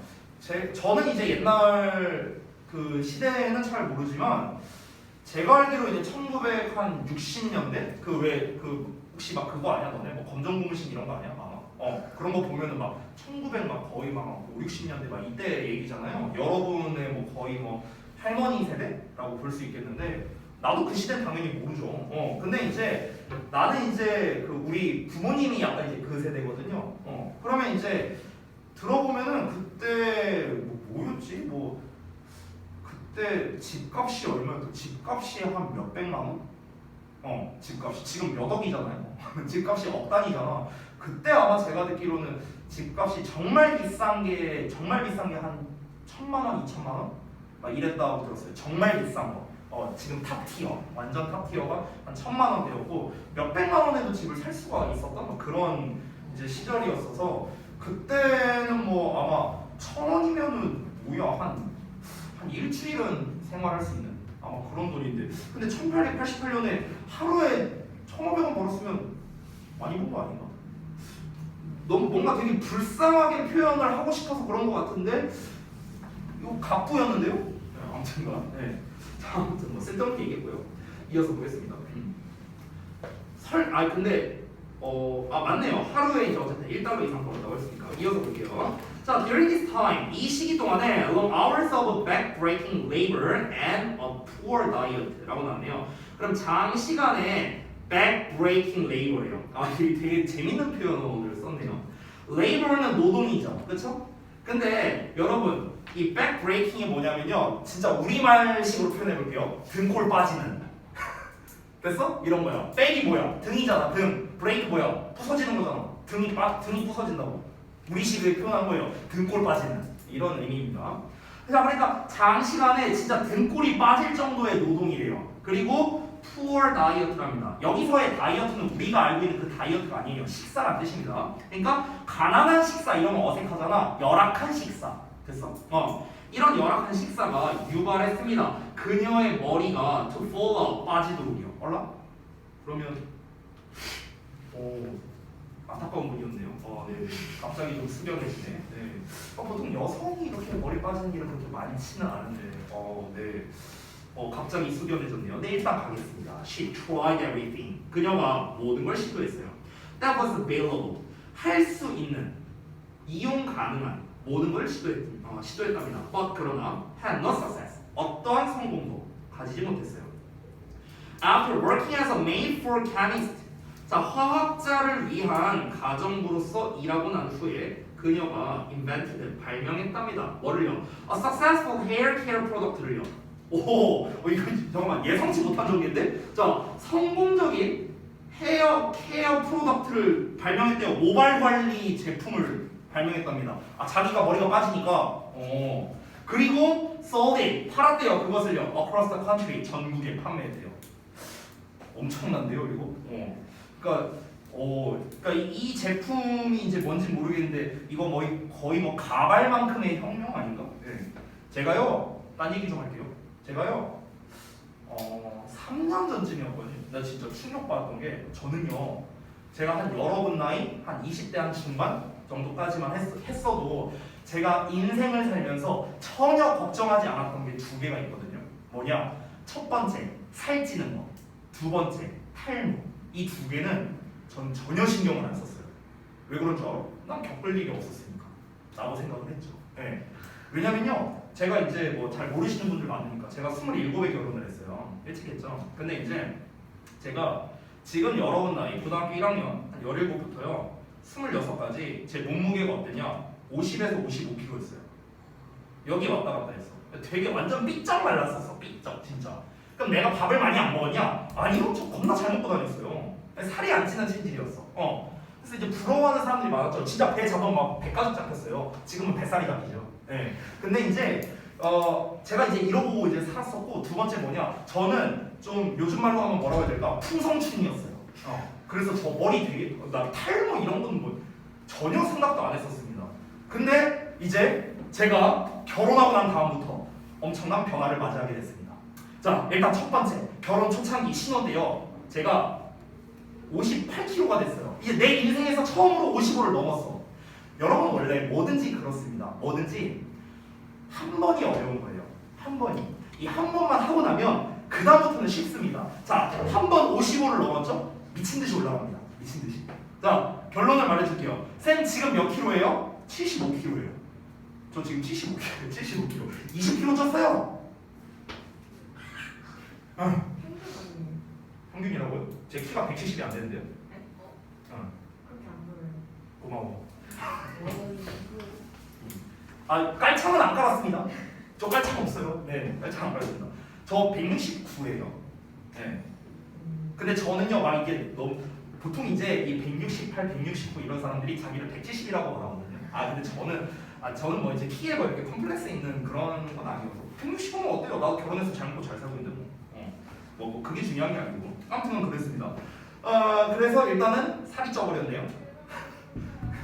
저는 이제 옛날 그 시대는 잘 모르지만 제가 알기로 이제 1960년대 그 왜 그 혹시 막 그거 아니야 너네 뭐 검정고무신 이런 거 아니야 아마 그런 거 보면은 막 1900 막 거의 막 5, 60년대 막 이때 얘기잖아요. 여러분의 뭐 거의 뭐 할머니 세대라고 볼 수 있겠는데 나도 그 시대는 당연히 모르죠. 근데 이제 나는 이제 그 우리 부모님이 약간 이제 그 세대거든요. 그러면 이제 들어보면은 그때 뭐였지 뭐 그때 집값이 얼마였어? 집값이 한 몇백만 원? 집값이 지금 몇 억이잖아요. 집값이 억 단위잖아. 그때 아마 제가 듣기로는 집값이 정말 비싼 게 한 1,000만 원, 2,000만 원? 막 이랬다고 들었어요. 정말 비싼 거. 지금 탑티어, 완전 탑티어가 한 1,000만 원대였고 몇백만 원에도 집을 살 수가 있었던 뭐 그런 이제 시절이었어서 그때는 뭐 아마 1,000원이면은 뭐야 한 일주일은 생활할 수 있는 아마 그런 돈인데 근데 1888년에 하루에 1,500원 벌었으면 많이 번 거 아닌가? 너무 뭔가 되게 불쌍하게 표현을 하고 싶어서 그런 것 같은데 이거 갑부였는데요? 아무튼간 네. 아무튼 뭐 쓸데없게 얘기했고요. 이어서 보겠습니다. 근데 맞네요. 하루에 이제 어쨌든 1달러 이상 벌었다고 했으니까 이어서 볼게요. 자, during this time 이 시기 동안에 long hours of back-breaking labor and a poor diet라고 나왔네요. 그럼 장시간의 back-breaking labor예요. 이게 되게 재밌는 표현을 오늘 썼네요. labor는 노동이죠, 그렇죠? 근데 여러분 이 back-breaking이 뭐냐면요, 진짜 우리말식으로 표현해 볼게요. 등골 빠지는. 됐어? 이런 거야. 백이 뭐야? 등이잖아. 등. 브레이크 뭐야? 부서지는 거잖아. 등이 부서진다고. 우리식을 표현한 거예요. 등골 빠지는 이런 의미입니다. 자, 그러니까 장시간에 진짜 등골이 빠질 정도의 노동이래요. 그리고 poor diet랍니다. 여기서의 다이어트는 우리가 알고 있는 그 다이어트가 아니에요. 식사란 뜻입니다. 그러니까 가난한 식사 이러면 어색하잖아. 열악한 식사. 됐어? 이런 열악한 식사가 유발했습니다. 그녀의 머리가 to fall out 빠지도록이요. 얼라? 그러면 안타까운 분이었네요. 네. 갑자기 좀 숙연해지네. 네. 보통 여성이 이렇게 머리 빠지는 일은 그렇게 많지는 않은데, 네. 갑자기 숙연해졌네요. 네, 일단 가겠습니다. She tried everything. 그녀가 모든 걸 시도했어요. That was available. 할 수 있는, 이용 가능한 모든 걸 시도했답니다. But 그러나 had no success. 어떠한 성공도 가지지 못했어요. After working as a maid for chemist. 자, 화학자를 위한 가정부로서 일하고 난 후에 그녀가 invented, 발명했답니다. 뭐를요? A successful hair care product를요. 이거 잠깐만 예상치 못한 정도인데? 자, 성공적인 헤어 케어 프로덕트를 발명했대요. 모발 관리 제품을 발명했답니다. 자기가 머리가 빠지니까. 그리고 sold it, 팔았대요. 그것을요. Across the country, 전국에 판매했대요. 엄청난데요, 이거? 그러니까 이 제품이 이제 뭔지 모르겠는데 이거 거의 뭐 가발만큼의 혁명 아닌가? 네. 제가요, 딴 얘기 좀 할게요. 제가요, 3년 전쯤이었거든요. 나 진짜 충격받았던 게 저는요, 제가 한 여러분 나이 한 20대 한 중반 정도까지만 했어도 제가 인생을 살면서 전혀 걱정하지 않았던 게 두 개가 있거든요. 뭐냐? 첫 번째, 살찌는 거. 두 번째, 탈모. 이 두 개는 전 전혀 신경을 안 썼어요. 왜 그런 줄 알아? 난 겪을 일이 없었으니까 라고 생각을 했죠. 네. 왜냐면요, 제가 이제 뭐 잘 모르시는 분들 많으니까 제가 27에 결혼을 했어요. 일찍 했죠. 근데 이제 제가 지금 여러분 나이 고등학교 1학년 한 17부터요 26까지 제 몸무게가 어땠냐? 50에서 55kg였어요. 여기 왔다 갔다 했어. 되게 완전 삐쩍 말랐었어. 삐쩍 진짜. 그럼 내가 밥을 많이 안 먹었냐? 아니요, 저 겁나 잘 먹고 다녔어요. 살이 안 찌는 체질이었어. 그래서 이제 부러워하는 사람들이 많았죠. 진짜 배 잡으면 막 배가죽 잡혔어요. 지금은 뱃살이 잡히죠. 네. 근데 이제 제가 이제 이러고 이제 살았었고, 두 번째 뭐냐? 저는 좀 요즘 말로 하면 뭐라고 해야 될까? 풍성충이었어요. 그래서 저 머리 되게 나 탈모 이런 건 뭐 전혀 생각도 안 했었습니다. 근데 이제 제가 결혼하고 난 다음부터 엄청난 변화를 맞이하게 됐습니다. 자, 일단 첫 번째 결혼 초창기 신혼 때요, 제가 58kg가 됐어요. 이제 내 인생에서 처음으로 55를 넘었어. 여러분 원래 뭐든지 그렇습니다. 뭐든지 한 번이 어려운 거예요. 한 번이. 이 한 번만 하고 나면 그 다음부터는 쉽습니다. 자, 한 번 55를 넘었죠? 미친 듯이 올라갑니다. 미친 듯이. 자, 결론을 말해줄게요. 쌤 지금 몇 킬로예요? 75kg예요. 저 지금 75kg, 75kg. 20kg 쪘어요. 평균이라고요? 제 키가 170이 안 되는데요. 그렇게 안 보여요. 고마워. 깔창은 안 깔았습니다. 저 깔창 없어요. 네, 깔창 안 깔았습니다. 저 169예요. 네. 근데 저는요, 막 이게 너무 보통 이제 이 168, 169 이런 사람들이 자기를 170이라고 말하거든요. 근데 저는 뭐 이제 키에 뭐 이렇게 컴플렉스 있는 그런 건 아니어서 165면 어때요? 나도 결혼해서 잘 먹고 잘 살고 있는데 뭐 그게 중요한 게 아니고 아무튼 그랬습니다. 그래서 일단은 살이 쪄버렸네요.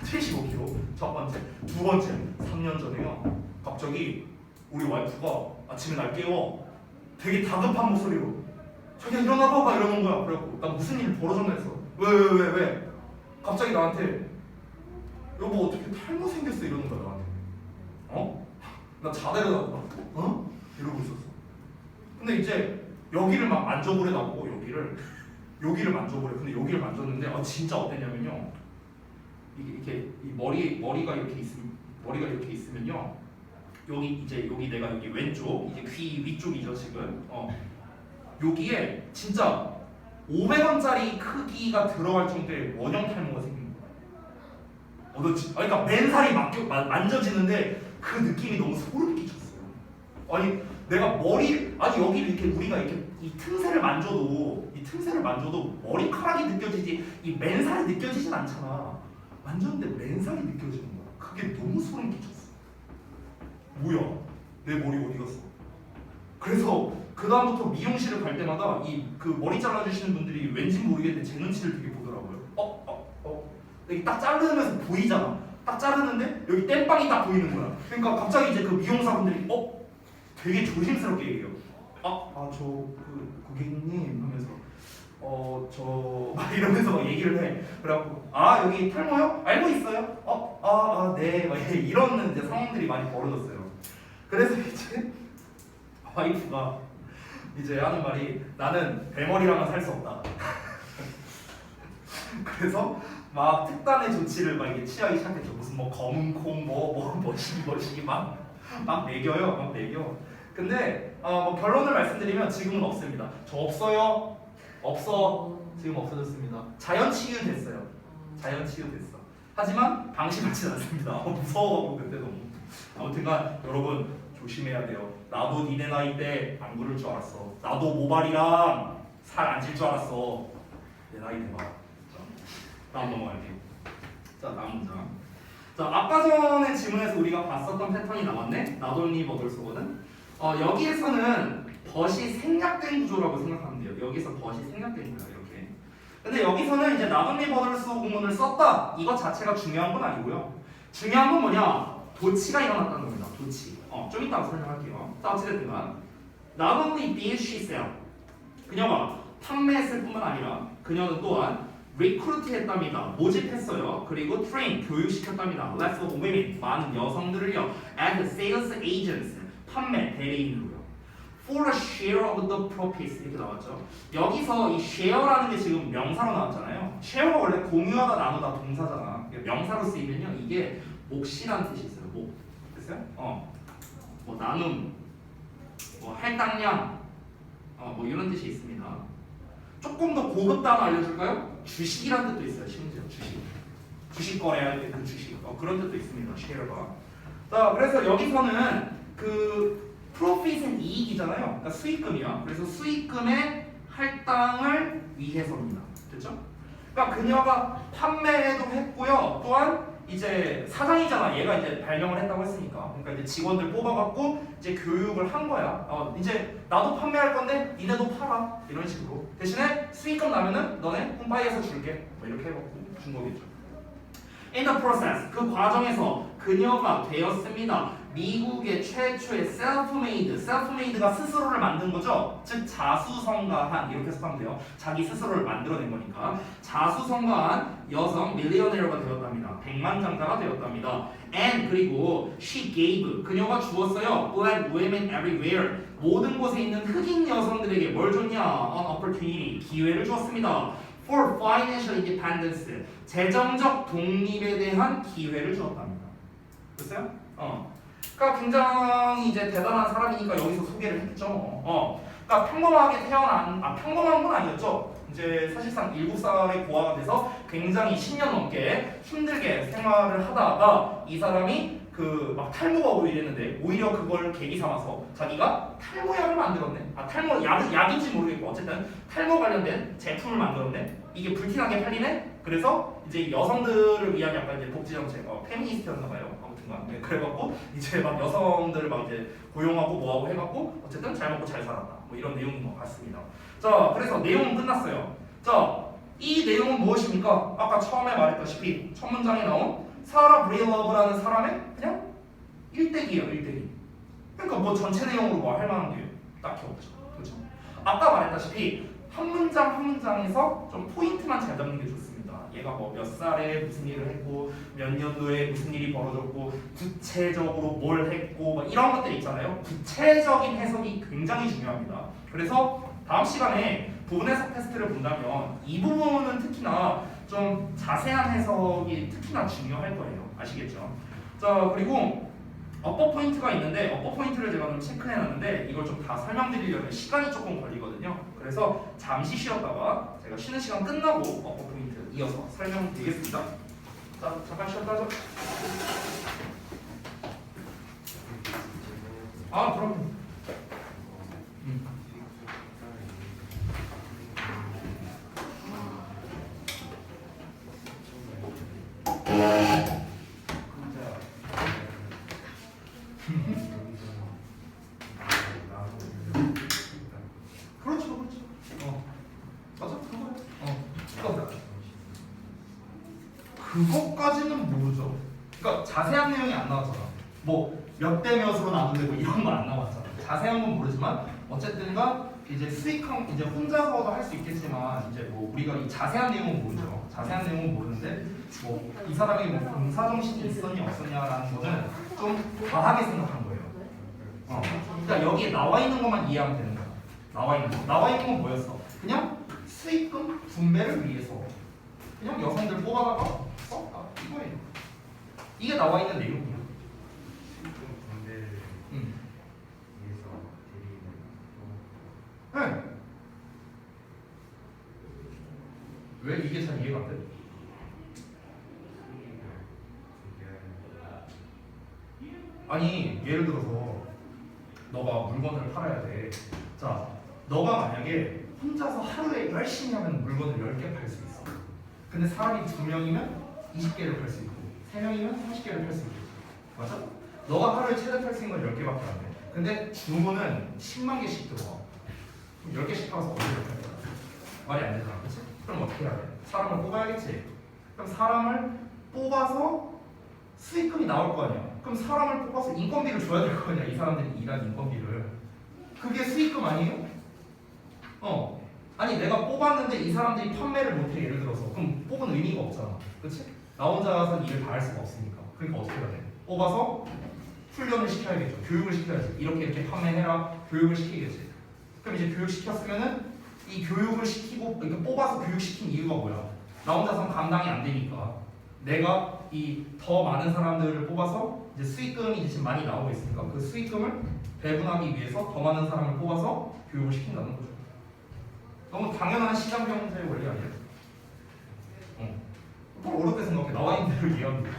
75kg 첫 번째. 두 번째, 3년 전에요, 갑자기 우리 와이프가 아침에 날 깨워 되게 다급한 목소리로 자기야 일어나봐봐 이러는 거야. 그래갖고 나 무슨 일 벌어졌나 했어. 왜? 갑자기 나한테 여보 어떻게 탈모 생겼어 이러는 거야 나한테. 나 자다려다가 이러고 있었어. 근데 이제 여기를 막 만져보래 나보고 여기를 만져보래. 근데 여기를 만졌는데 진짜 어땠냐면요, 이게 이 머리가 이렇게 있으면요, 여기 내가 여기 왼쪽 이제 귀 위쪽이죠 지금. 여기에 진짜 500원짜리 크기가 들어갈 정도의 원형 탈모가 생긴 거야. 그러니까 맨살이 만져지는데 그 느낌이 너무 소름 끼쳤어요. 아니 내가 머리 아니 여기 이렇게 우리가 이렇게 이 틈새를 만져도 머리카락이 느껴지지 이 맨살이 느껴지진 않잖아. 만졌는데 맨살이 느껴지는 거야. 그게 너무 소름 끼쳤어. 뭐야? 내 머리 어디 갔어? 그래서 그 다음부터 미용실을 갈 때마다 이 그 머리 잘라주시는 분들이 왠지 모르겠는데 제 눈치를 되게 보더라고요. 여기 딱 자르면서 보이잖아. 딱 자르는데 여기 땜빵이 딱 보이는 거야. 그러니까 갑자기 이제 그 미용사분들이 되게 조심스럽게 얘기해요. 저 그 고객님 하면서 저 막 이러면서 막 얘기를 해. 그래갖고 여기 탈모요? 알고 있어요? 네. 막 이런 이제 상황들이 많이 벌어졌어요. 그래서 이제 와이프가 이제 하는 말이 나는 대머리랑은 살 수 없다. 그래서 막 특단의 조치를 막 이게 취하기 시작했죠. 무슨 뭐 검은 콩 머시기 막 먹여. 근데 뭐 결론을 말씀드리면 지금은 없습니다. 저 없어요. 지금 없어졌습니다. 자연 치유됐어요. 하지만 방심하진 않습니다. 무서워하고 그때 너무. 아무튼간 여러분 조심해야 돼요. 나도 니네 나이 때 안 그럴 줄 알았어. 나도 모발이랑 살 안 찔 줄 알았어. 내 나이 대박. 다음 넘어갈게요. 자, 다음 문장. 자, 아까 전에 지문에서 우리가 봤었던 패턴이 나왔네. 나돌니 버돌소거든. 여기에서는 벗이 생략된 구조라고 생각하면 돼요. 여기서 벗이 생략된 거야 이렇게. 근데 여기서는 이제 나돌니 버돌소 구문을 썼다. 이것 자체가 중요한 건 아니고요. 중요한 건 뭐냐? 도치가 일어났다는 겁니다. 도치. 좀 이따가 설명할게요. 자, 어찌됐든간 Not only did she sell, 그녀가 판매했을 뿐만 아니라 그녀는 또한 리크루트했답니다. 모집했어요. 그리고 train, 교육시켰답니다. Lots of women, 많은 여성들을요. as sales agents, 판매 대리인으로요. For a share of the profits 이렇게 나왔죠. 여기서 이 share라는 게 지금 명사로 나왔잖아요. share가 원래 공유하다 나누다 동사잖아. 명사로 쓰이면요 이게 몫이라는 뜻이 있어요. 몫. 됐어요? 뭐 나눔, 뭐 할당량, 뭐 이런 뜻이 있습니다. 조금 더 고급 단어 알려줄까요? 주식이라는 뜻도 있어요. 심지어 주식 거래할 때 그 주식 그런 뜻도 있습니다. share가. 자, 그래서 여기서는 그 profit은 이익이잖아요. 그러니까 수익금이야. 그래서 수익금의 할당을 위해서입니다. 됐죠? 그러니까 그녀가 판매도 했고요. 또한 이제 사장이잖아. 얘가 이제 발명을 했다고 했으니까. 그러니까 이제 직원들 뽑아갖고 이제 교육을 한 거야. 이제 나도 판매할 건데 니네도 팔아. 이런 식으로. 대신에 수익금 나면은 너네 홈파이에서 줄게. 뭐 이렇게 해갖고 준 거겠죠. In the process, 그 과정에서 그녀가 되었습니다. 미국의 최초의 self-made가 스스로를 만든 거죠. 즉 자수성가한 이렇게 해석하면 돼요. 자기 스스로를 만들어낸 거니까 자수성가한 여성 밀리어네어가 되었답니다. 백만장자가 되었답니다. And 그리고 she gave 그녀가 주었어요. Black women everywhere 모든 곳에 있는 흑인 여성들에게 뭘 줬냐? An opportunity 기회를 주었습니다. For financial independence 재정적 독립에 대한 기회를 주었답니다. 됐어요? 그러니까 굉장히 이제 대단한 사람이니까 여기서 소개를 했죠. 그러니까 평범하게 평범한 건 아니었죠. 이제 사실상 7살의 고아가 돼서 굉장히 10년 넘게 힘들게 생활을 하다가 이 사람이 그 막 탈모가 오고 이랬는데 오히려 그걸 계기 삼아서 자기가 탈모약을 만들었네. 탈모 약인지 모르겠고 어쨌든 탈모 관련된 제품을 만들었네. 이게 불티나게 팔리네. 그래서 이제 여성들을 위한 약간 이제 복지 정책, 페미니스트였나 봐요. 아무튼간 네, 그래갖고 이제 막 여성들을 막 이제 고용하고 뭐하고 해갖고 어쨌든 잘 먹고 잘 살았다. 뭐 이런 내용인 것 같습니다. 자, 그래서 내용은 끝났어요. 자, 이 내용은 무엇입니까? 아까 처음에 말했다시피 첫 문장에 나온 사라 브릴러브라는 사람의 그냥 일대기예요, 일대기. 그러니까 뭐 전체 내용으로 뭐 할 만한 게 딱히 없죠. 그렇죠? 아까 말했다시피 한 문장 한 문장에서 좀 포인트만 잘 잡는 게 좋습니다. 얘가 뭐 몇 살에 무슨 일을 했고 몇 년도에 무슨 일이 벌어졌고 구체적으로 뭘 했고 뭐 이런 것들 있잖아요. 구체적인 해석이 굉장히 중요합니다. 그래서 다음 시간에 부분 해석 테스트를 본다면 이 부분은 특히나 좀 자세한 해석이 특히나 중요할 거예요. 아시겠죠? 자, 그리고 어법 포인트가 있는데 어법 포인트를 제가 좀 체크해놨는데 이걸 좀 다 설명드리려면 시간이 조금 걸리거든요. 그래서 잠시 쉬었다가 제가 쉬는 시간 끝나고 어법 포인트 이어서 설명드리겠습니다. 자, 잠깐 쉬었다 하죠. 그럼 그렇죠, 그렇죠. 맞아, 그거야. 그것까지는 모르죠. 그러니까 자세한 내용이 안 나왔잖아. 뭐 몇 대 몇으로 나누고 이런 거 안 나왔잖아. 자세한 건 모르지만 어쨌든가 이제 수익형 이제 혼자서도 할 수 있겠지만 이제 뭐 우리가 이 자세한 내용은 모르죠. 자세한 내용은 모르는데 뭐 이 사람이 뭐 봉사 정신이 있었냐 없었냐라는 거는 좀 과하게 생각한 거예요. 그러니까 여기에 나와 있는 것만 이해하면 되는 거야. 나와 있는 건 뭐였어? 그냥 수익금 분배를 위해서 그냥 여성들 뽑아다가 썼다 이거예요. 이게 나와 있는 내용이야. 네. 왜 이게 잘 이해가 안 돼? 아니 예를 들어서 너가 물건을 팔아야 돼. 자, 너가 만약에 혼자서 하루에 열심히 하면 물건을 10개 팔 수 있어. 근데 사람이 2명이면 20개를 팔 수 있고 3명이면 30개를 팔 수 있고 맞아? 너가 하루에 최대 팔 수 있는 건 10개밖에 안 돼. 근데 누구는 10만 개씩 들어와. 그럼 10개씩 팔아서 어디를 팔 거야? 말이 안 되잖아, 그렇지? 그럼 어떻게 해야 돼? 사람을 뽑아야겠지. 그럼 사람을 뽑아서 수익금이 나올 거 아니야. 그럼 사람을 뽑아서 인건비를 줘야 될 거 아니야. 이 사람들이 일한 인건비를. 그게 수익금 아니에요? 아니 내가 뽑았는데 이 사람들이 판매를 못해 예를 들어서 그럼 뽑은 의미가 없잖아. 그렇지? 나 혼자서 일을 다 할 수가 없으니까. 그러니까 어떻게 해야 돼? 뽑아서 훈련을 시켜야겠죠. 교육을 시켜야지. 이렇게 판매해라. 교육을 시키겠지. 그럼 이제 교육시켰으면은 이 교육을 시키고 그러니까 뽑아서 교육시킨 이유가 뭐야? 나 혼자서는 감당이 안 되니까 내가 이 더 많은 사람들을 뽑아서 이제 수익금이 지금 많이 나오고 있으니까 그 수익금을 배분하기 위해서 더 많은 사람을 뽑아서 교육을 시킨다는 거죠. 너무 당연한 시장 경제의 원리 아니야? 뭘 어렵게 생각해. 나와 있는 대로 이해하면 돼.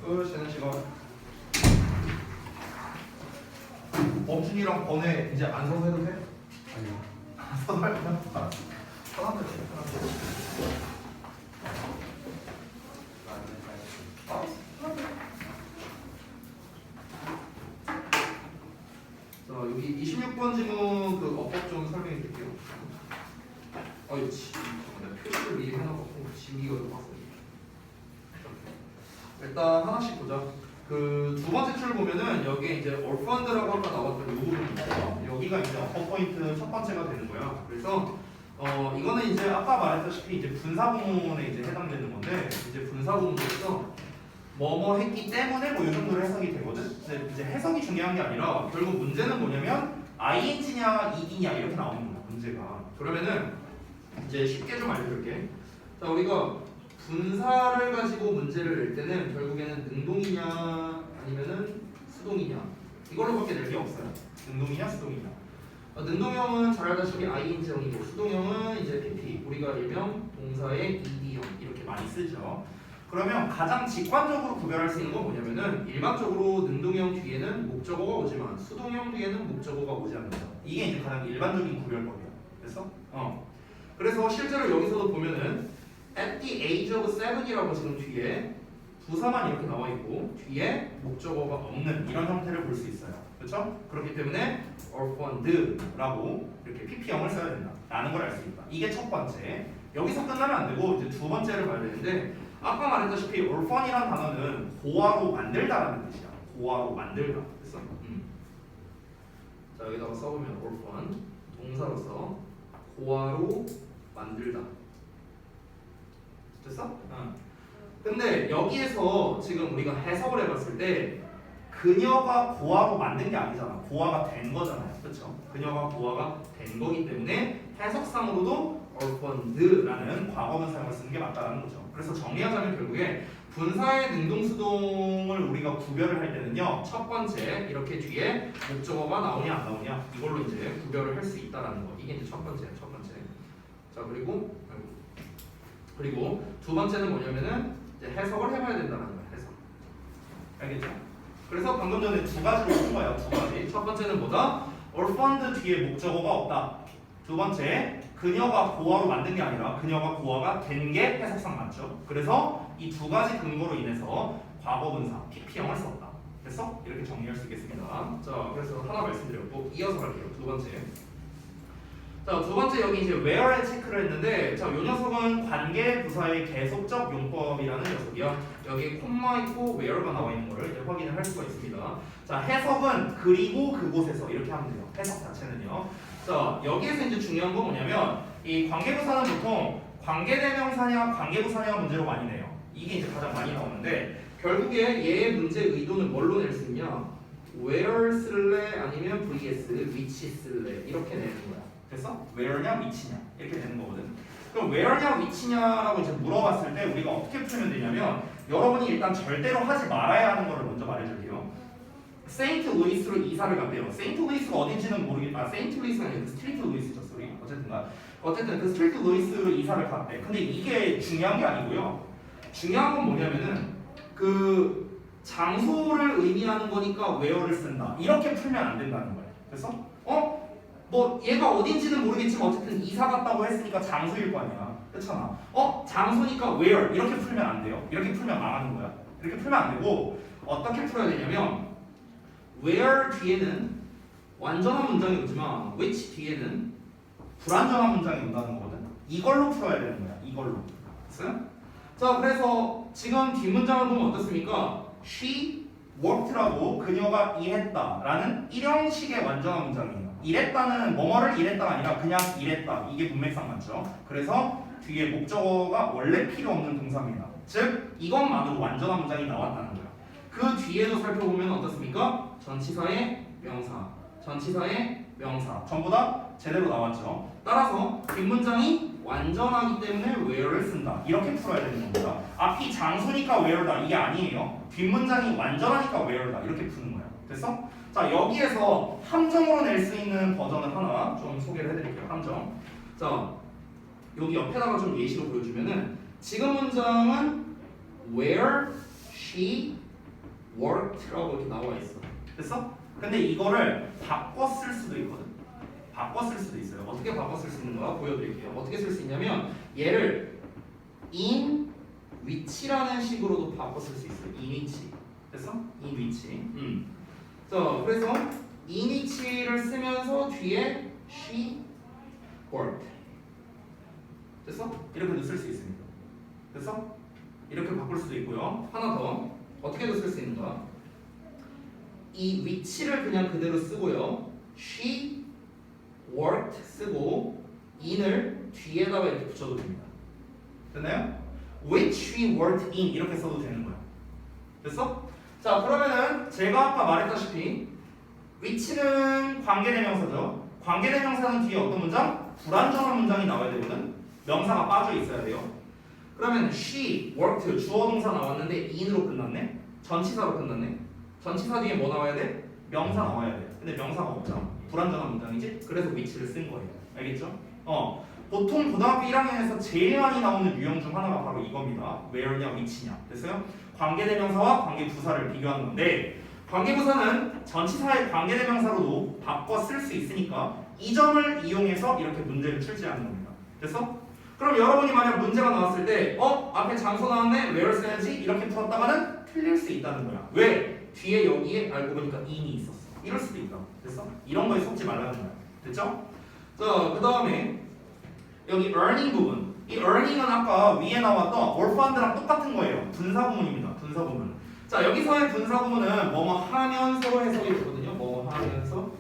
끝. 쉬는 시간. 범준이랑 번에 이제 안 서서 해도 돼? 아니요. 서서 할 거야? 알았어. 편한데 편한데. 자, 여기 26번 지문 그 어법 좀 설명해 드릴게요. 이거 내가 표시를 미리 해놔갖고 지우기가 좀 빡세네. 일단 하나씩 보자. 그 두 번째 줄 보면은 여기에 이제 orphaned라고 아까 나왔던 이 부분이 있어요. 여기가 이제 어법 포인트 첫 번째가 되는 거야. 그래서 이거는 이제 아까 말했다시피 이제 분사 구문에 이제 해당되는 건데 이제 분사 구문에서 뭐뭐 했기 때문에 뭐 이 정도로 해석이 되거든. 근데 이제 해석이 중요한 게 아니라 결국 문제는 뭐냐면 ing냐 ed냐 이렇게 나오는 거야 문제가. 그러면은 이제 쉽게 좀 알려줄게. 자, 우리가 분사를 가지고 문제를 낼 때는 결국에는 능동이냐 아니면은 수동이냐 이걸로밖에 낼 게 없어요. 능동이냐 수동이냐. 능동형은 잘 알다시피 ing형이고 수동형은 이제 pp 우리가 일명 동사의 ed형 이렇게 많이 쓰죠. 그러면 가장 직관적으로 구별할 수 있는 건 뭐냐면은 일반적으로 능동형 뒤에는 목적어가 오지만 수동형 뒤에는 목적어가 오지 않는다. 이게 이제 가장 일반적인 구별법이야. 그래서 실제로 여기서도 보면은 at the age of 7이라고 지금 뒤에 부사만 이렇게 나와 있고 뒤에 목적어가 없는 이런 형태를 볼 수 있어요. 그렇죠? 그렇기 때문에 orphaned라고 이렇게 pp형을 써야 된다. 라는 걸 알 수 있다. 이게 첫 번째. 여기서 끝나면 안 되고 이제 두 번째를 봐야 되는데 아까 말했다시피 orphan이라는 단어는 고아로 만들다라는 뜻이야. 고아로 만들다. 됐어? 자, 여기다가 써보면 orphan 동사로서 고아로 만들다. 됐어? 근데 여기에서 지금 우리가 해석을 해봤을 때 그녀가 고아로 만든 게 아니잖아. 고아가 된 거잖아요. 그렇죠? 그녀가 고아가 된 거기 때문에 해석상으로도 orphaned라는 과거분 사용을 쓰는 게 맞다는 거죠. 그래서 정리하자면 결국에 분사의 능동수동을 우리가 구별을 할 때는요. 첫 번째 이렇게 뒤에 목적어가 나오냐 안 나오냐 이걸로 이제 구별을 할 수 있다라는 거. 이게 이제 첫 번째. 자, 그리고 두 번째는 뭐냐면은 이제 해석을 해봐야 된다는 거야. 해석. 알겠죠? 그래서 방금 전에 두 가지로 한 거야. 두 가지. 첫 번째는 뭐다? orphaned 뒤에 목적어가 없다. 두 번째, 그녀가 고아로 만든 게 아니라 그녀가 고아가 된 게 해석상 맞죠. 그래서 이 두 가지 근거로 인해서 과거분사 pp형을 썼다. 됐어? 이렇게 정리할 수 있겠습니다. 자, 그래서 하나 말씀드렸고 이어서 갈게요. 두 번째. 자, 두 번째 여기 이제 where에 체크를 했는데 자, 요 녀석은 관계 부사의 계속적 용법이라는 녀석이야. 여기 콤마 있고 where가 나와 있는 거를 이제 확인을 할 수가 있습니다. 자, 해석은 그리고 그곳에서 이렇게 하면 돼요. 해석 자체는요. 자, 여기에서 이제 중요한 건 뭐냐면 이 관계부사는 보통 관계대명사냐 관계부사냐가 문제로 많이 내요. 이게 이제 가장 많이 나오는데 결국에 얘의 문제 의도는 뭘로 낼 수 있냐? where 쓸래 아니면 vs which 쓸래 이렇게 내는 거야. 됐어? where냐 which냐 이렇게 되는 거거든. 그럼 where냐 which냐라고 이제 물어봤을 때 우리가 어떻게 풀면 되냐면 여러분이 일단 절대로 하지 말아야 하는 거를 먼저 말해줄게요. 세인트 루이스로 이사를 갔대요. 세인트 루이스가 어딘지는 모르겠. 세인트 루이스가 아니라 스트리트 루이스죠, 소리. 어쨌든 그 스트리트 루이스로 이사를 갔대. 근데 이게 중요한 게 아니고요. 중요한 건 뭐냐면은 그 장소를 의미하는 거니까 where를 쓴다. 이렇게 풀면 안 된다는 거야. 그래서 뭐 얘가 어딘지는 모르겠지만 어쨌든 이사 갔다고 했으니까 장소일 거 아니야. 그렇잖아. 장소니까 where 이렇게 풀면 안 돼요. 이렇게 풀면 망하는 거야. 이렇게 풀면 안 되고 어떻게 풀어야 되냐면 where 뒤에는 완전한 문장이 오지만 which 뒤에는 불완전한 문장이 온다는 거거든. 이걸로 풀어야 되는 거야. 이걸로. 됐어요? 자, 그래서 지금 뒷문장을 보면 어떻습니까? She worked라고 그녀가 일했다라는 일형식의 완전한 문장이에요. 일했다는 뭐뭐를 일했다가 아니라 그냥 일했다. 이게 문맥상 맞죠? 그래서 뒤에 목적어가 원래 필요 없는 동사입니다. 즉 이것만으로 완전한 문장이 나왔다는 거야. 그 뒤에도 살펴보면 어떻습니까? 전치사의 명사, 전치사의 명사 전부 다 제대로 나왔죠. 따라서 뒷문장이 완전하기 때문에 where를 쓴다. 이렇게 풀어야 되는 겁니다. 앞이 장소니까 where다 이게 아니에요. 뒷문장이 완전하니까 where다 이렇게 푸는 거야. 됐어? 자, 여기에서 함정으로 낼 수 있는 버전을 하나 좀 소개를 해드릴게요. 함정. 자, 여기 옆에다가 좀 예시로 보여주면은 지금 문장은 where she worked라고 이렇게 나와 있어. 됐어? 근데 이거를 바꿔 쓸 수도 있거든. 바꿔 쓸 수도 있어요. 어떻게 바꿔 쓸 수 있는가 보여드릴게요. 어떻게 쓸 수 있냐면 얘를 in 위치라는 식으로도 바꿔 쓸 수 있어요. in 위치. 됐어? in 위치. 자, 그래서 in 위치를 쓰면서 뒤에 she worked. 됐어? 이렇게도 쓸 수 있습니다. 됐어? 이렇게 바꿀 수도 있고요. 하나 더 어떻게도 쓸 수 있는가? 이 위치를 그냥 그대로 쓰고요. she worked 쓰고 in을 뒤에다가 이렇게 붙여도 됩니다. 됐나요? which she worked in 이렇게 써도 되는 거야. 됐어? 자, 그러면은 제가 아까 말했다시피 which는 관계대명사죠. 관계대명사는 뒤에 어떤 문장? 불완전한 문장이 나와야 되거든. 명사가 빠져 있어야 돼요. 그러면 she worked 주어 동사 나왔는데 in으로 끝났네. 전치사로 끝났네. 전치사 뒤에 뭐 나와야 돼? 명사 나와야 돼. 근데 명사가 없잖아. 불완전한 문장이지. 그래서 which를 쓴 거예요. 알겠죠? 보통 고등학교 1학년에서 제일 많이 나오는 유형 중 하나가 바로 이겁니다. where냐, which냐. 됐어요? 관계대명사와 관계부사를 비교하는 건데 관계부사는 전치사의 관계대명사로도 바꿔 쓸 수 있으니까 이 점을 이용해서 이렇게 문제를 출제하는 겁니다. 됐어? 그럼 여러분이 만약 문제가 나왔을 때 앞에 장소 나왔네? where 써야지? 이렇게 풀었다가는 틀릴 수 있다는 거야. 왜? 뒤에 여기에 알고 보니까 in이 있었어. 이럴 수도 있다. 됐어? 이런 거에 속지 말라는 거야. 됐죠? 자, 그 다음에 여기 earning 부분. 이 earning은 아까 위에 나왔던 orphaned랑 똑같은 거예요. 분사구문입니다. 분사구문. 자, 여기서의 분사구문은 뭐뭐 하면서 해석이 되거든요. 뭐뭐 하면서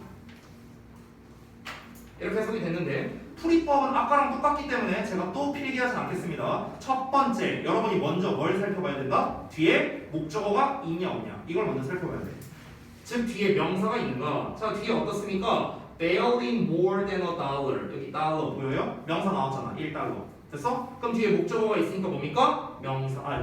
이렇게 해석이 됐는데 풀이법은 아까랑 똑같기 때문에 제가 또 필기하지 않겠습니다. 첫 번째, 여러분이 먼저 뭘 살펴봐야 된다? 뒤에 목적어가 있냐 없냐 이걸 먼저 살펴봐야 돼. 즉 뒤에 명사가 있는가? 자, 뒤에 어떻습니까? Barely more than a dollar. 여기 달러 보여요? 명사 나왔잖아. 1달러. 됐어? 그럼 뒤에 목적어가 있으니까 뭡니까?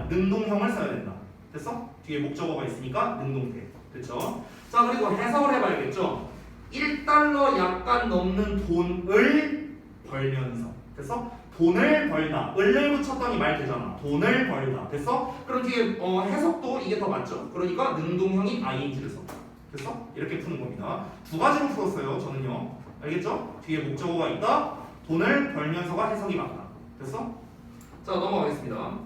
능동형을 써야 된다. 됐어? 뒤에 목적어가 있으니까 능동태. 됐죠? 자, 그리고 해석을 해봐야겠죠? 1달러 약간 넘는 돈을 벌면서. 됐어? 돈을 벌다. 을을 붙였더니 말 되잖아. 돈을 벌다. 됐어? 그럼 뒤에 해석도 이게 더 맞죠? 그러니까 능동형인 ing를 썼다. 됐어? 이렇게 푸는 겁니다. 두 가지로 풀었어요. 저는요. 알겠죠? 뒤에 목적어가 있다. 돈을 벌면서가 해석이 맞다. 됐어? 자, 넘어가겠습니다.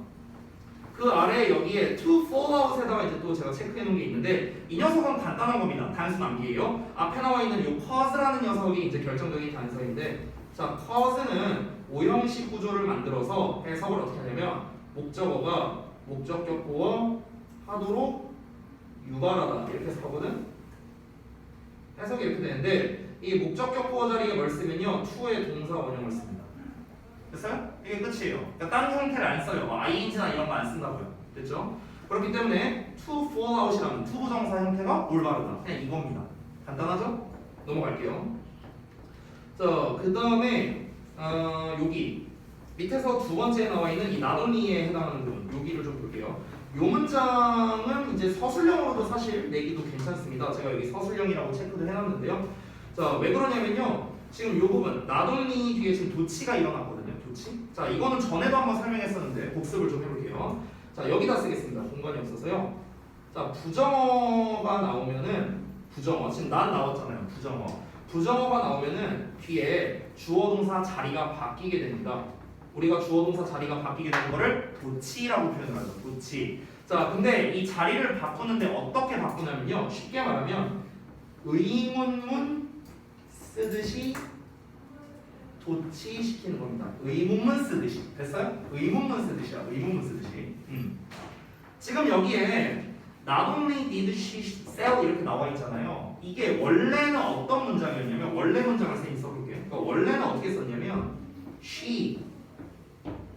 그 아래 여기에 to fall out에다가 이제 또 제가 체크해 놓은 게 있는데 이 녀석은 간단한 겁니다. 단순 암기예요. 앞에 나와 있는 이 cause라는 녀석이 이제 결정적인 단서인데 자, cause는 오형식 구조를 만들어서 해석을 어떻게 하냐면 목적어가 목적격 보어 하도록 유발하다 이렇게 해서 하거든. 해석이 이렇게 되는데 이 목적격 보어 자리에 뭘 쓰면요 to의 동사 원형을 씁니다. 됐어요? 이게 끝이에요. 그러니까 다른 형태를 안 써요. ing나 이런 거 안 쓴다고요. 됐죠? 그렇기 때문에 to fall out이라는 to 부정사 형태가 올바르다. 그냥 이겁니다. 간단하죠? 넘어갈게요. 자, 그 다음에 여기 밑에서 두 번째에 나와 있는 이 not only에 해당하는 부분 여기를 좀 볼게요. 이 문장은 이제 서술형으로도 사실 내기도 괜찮습니다. 제가 여기 서술형이라고 체크를 해놨는데요. 자, 왜 그러냐면요. 지금 이 부분 not only 뒤에 지금 도치가 일어났거든요. 도치. 자, 이거는 전에도 한번 설명했었는데 복습을 좀 해볼게요. 자, 여기다 쓰겠습니다. 공간이 없어서요. 자, 부정어가 나오면은 부정어 지금 난 나왔잖아요. 부정어가 나오면은 뒤에 주어 동사 자리가 바뀌게 됩니다. 우리가 주어 동사 자리가 바뀌게 되는 거를 도치라고 표현을 하죠. 도치. 자, 근데 이 자리를 바꾸는데 어떻게 바꾸냐면요. 쉽게 말하면 의문문 쓰듯이 도치시키는 겁니다. 의문문 쓰듯이. 됐어요? 의문문 쓰듯이야. 의문문 쓰듯이. 지금 여기에 not only did she sell 이렇게 나와 있잖아요. 이게 원래는 어떤 문장이었냐면 원래 문장을 쌤이 써볼게요. 그러니까 원래는 어떻게 썼냐면 she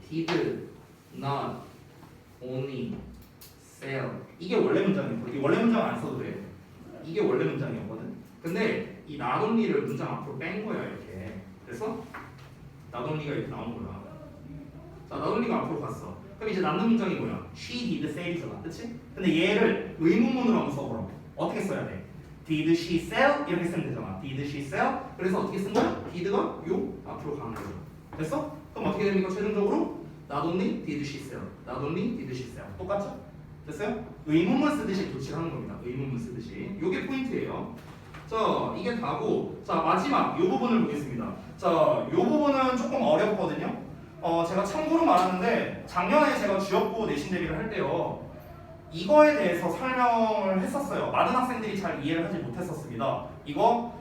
did not only sell 이게 원래 문장이었고 이 원래 문장 안 써도 돼. 이게 원래 문장이었거든. 근데 이 not only를 문장 앞으로 뺀 거야 이렇게. 그래서 not only가 이렇게 나온 거야. 자, not only가 앞으로 갔어. 그럼 이제 남는 문장이 뭐야? She did sell이잖아, 그렇지? 근데 얘를 의문문으로 한번 써보라고. 어떻게 써야 돼? Did she sell? 이렇게 쓰면 되잖아. Did she sell? 그래서 어떻게 쓴 거야? did가 요 앞으로 가는 거죠. 됐어? 그럼 어떻게 됩니까? 최종적으로 not only did she sell, not only did she sell. 똑같죠? 됐어요? 의문문 쓰듯이 도치하는 겁니다. 의문문 쓰듯이. 요게 포인트예요. 자, 이게 다고. 자, 마지막 요 부분을 보겠습니다. 자, 요 부분은 조금 어렵거든요. 제가 참고로 말하는데 작년에 제가 주역고 내신 대비를 할 때요. 이거에 대해서 설명을 했었어요. 많은 학생들이 잘 이해를 하지 못했었습니다. 이거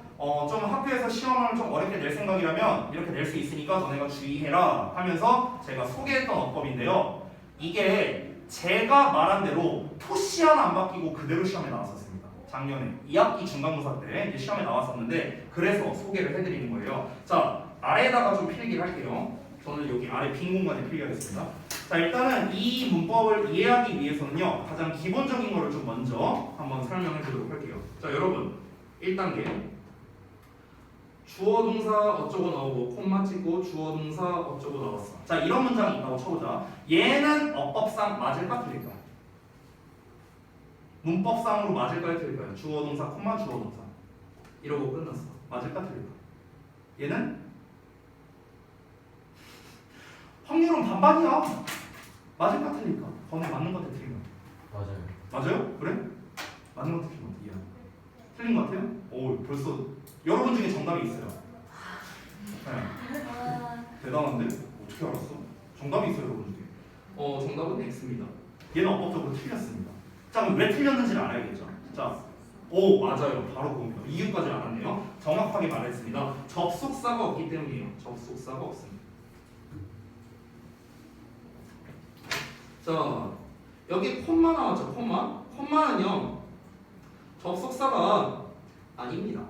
좀 학교에서 시험을 좀 어렵게 낼 생각이라면 이렇게 낼 수 있으니까 너네가 주의해라 하면서 제가 소개했던 어법인데요. 이게 제가 말한 대로 토시 하나 안 바뀌고 그대로 시험에 나왔었습니다. 작년에 2학기 중간고사 때 이제 시험에 나왔었는데 그래서 소개를 해드리는 거예요. 자, 아래에다가 좀 필기를 할게요. 저는 여기 아래 빈 공간에 필기하겠습니다. 자, 일단은 이 문법을 이해하기 위해서는요 가장 기본적인 거를 좀 먼저 한번 설명해 드리도록 할게요. 자, 여러분 1단계 주어 동사 어쩌고 나오고 콤마 찍고 주어 동사 어쩌고 나왔어. 자, 이런 문장이 있다고 쳐보자. 얘는 어법상 맞을까 틀릴까? 문법상으로 맞을까요 틀릴까요? 주어 동사 콤마 주어 동사 이러고 끝났어. 맞을까 틀릴까? 얘는 확률은 반반이야. 맞을까 틀릴까? 번에 맞는 것 같아 틀린 거. 맞아요. 맞아요? 그래? 맞는 것 같아 틀린 거 같아. 틀린 것 같아요? 오, 벌써 여러분 중에 정답이 있어요. 네. 대단한데? 어떻게 알았어? 정답이 있어요, 여러분 중에. 정답은 X입니다. 얘는 어법적으로 틀렸습니다. 자, 그럼 왜 틀렸는지를 알아야겠죠. 자, 오, 맞아요. 바로 그겁니다. 이유까지 알았네요. 정확하게 말했습니다. 접속사가 없기 때문이에요. 접속사가 없습니다. 자, 여기 콤마 나왔죠, 콤마? 콤마는요, 접속사가 아닙니다.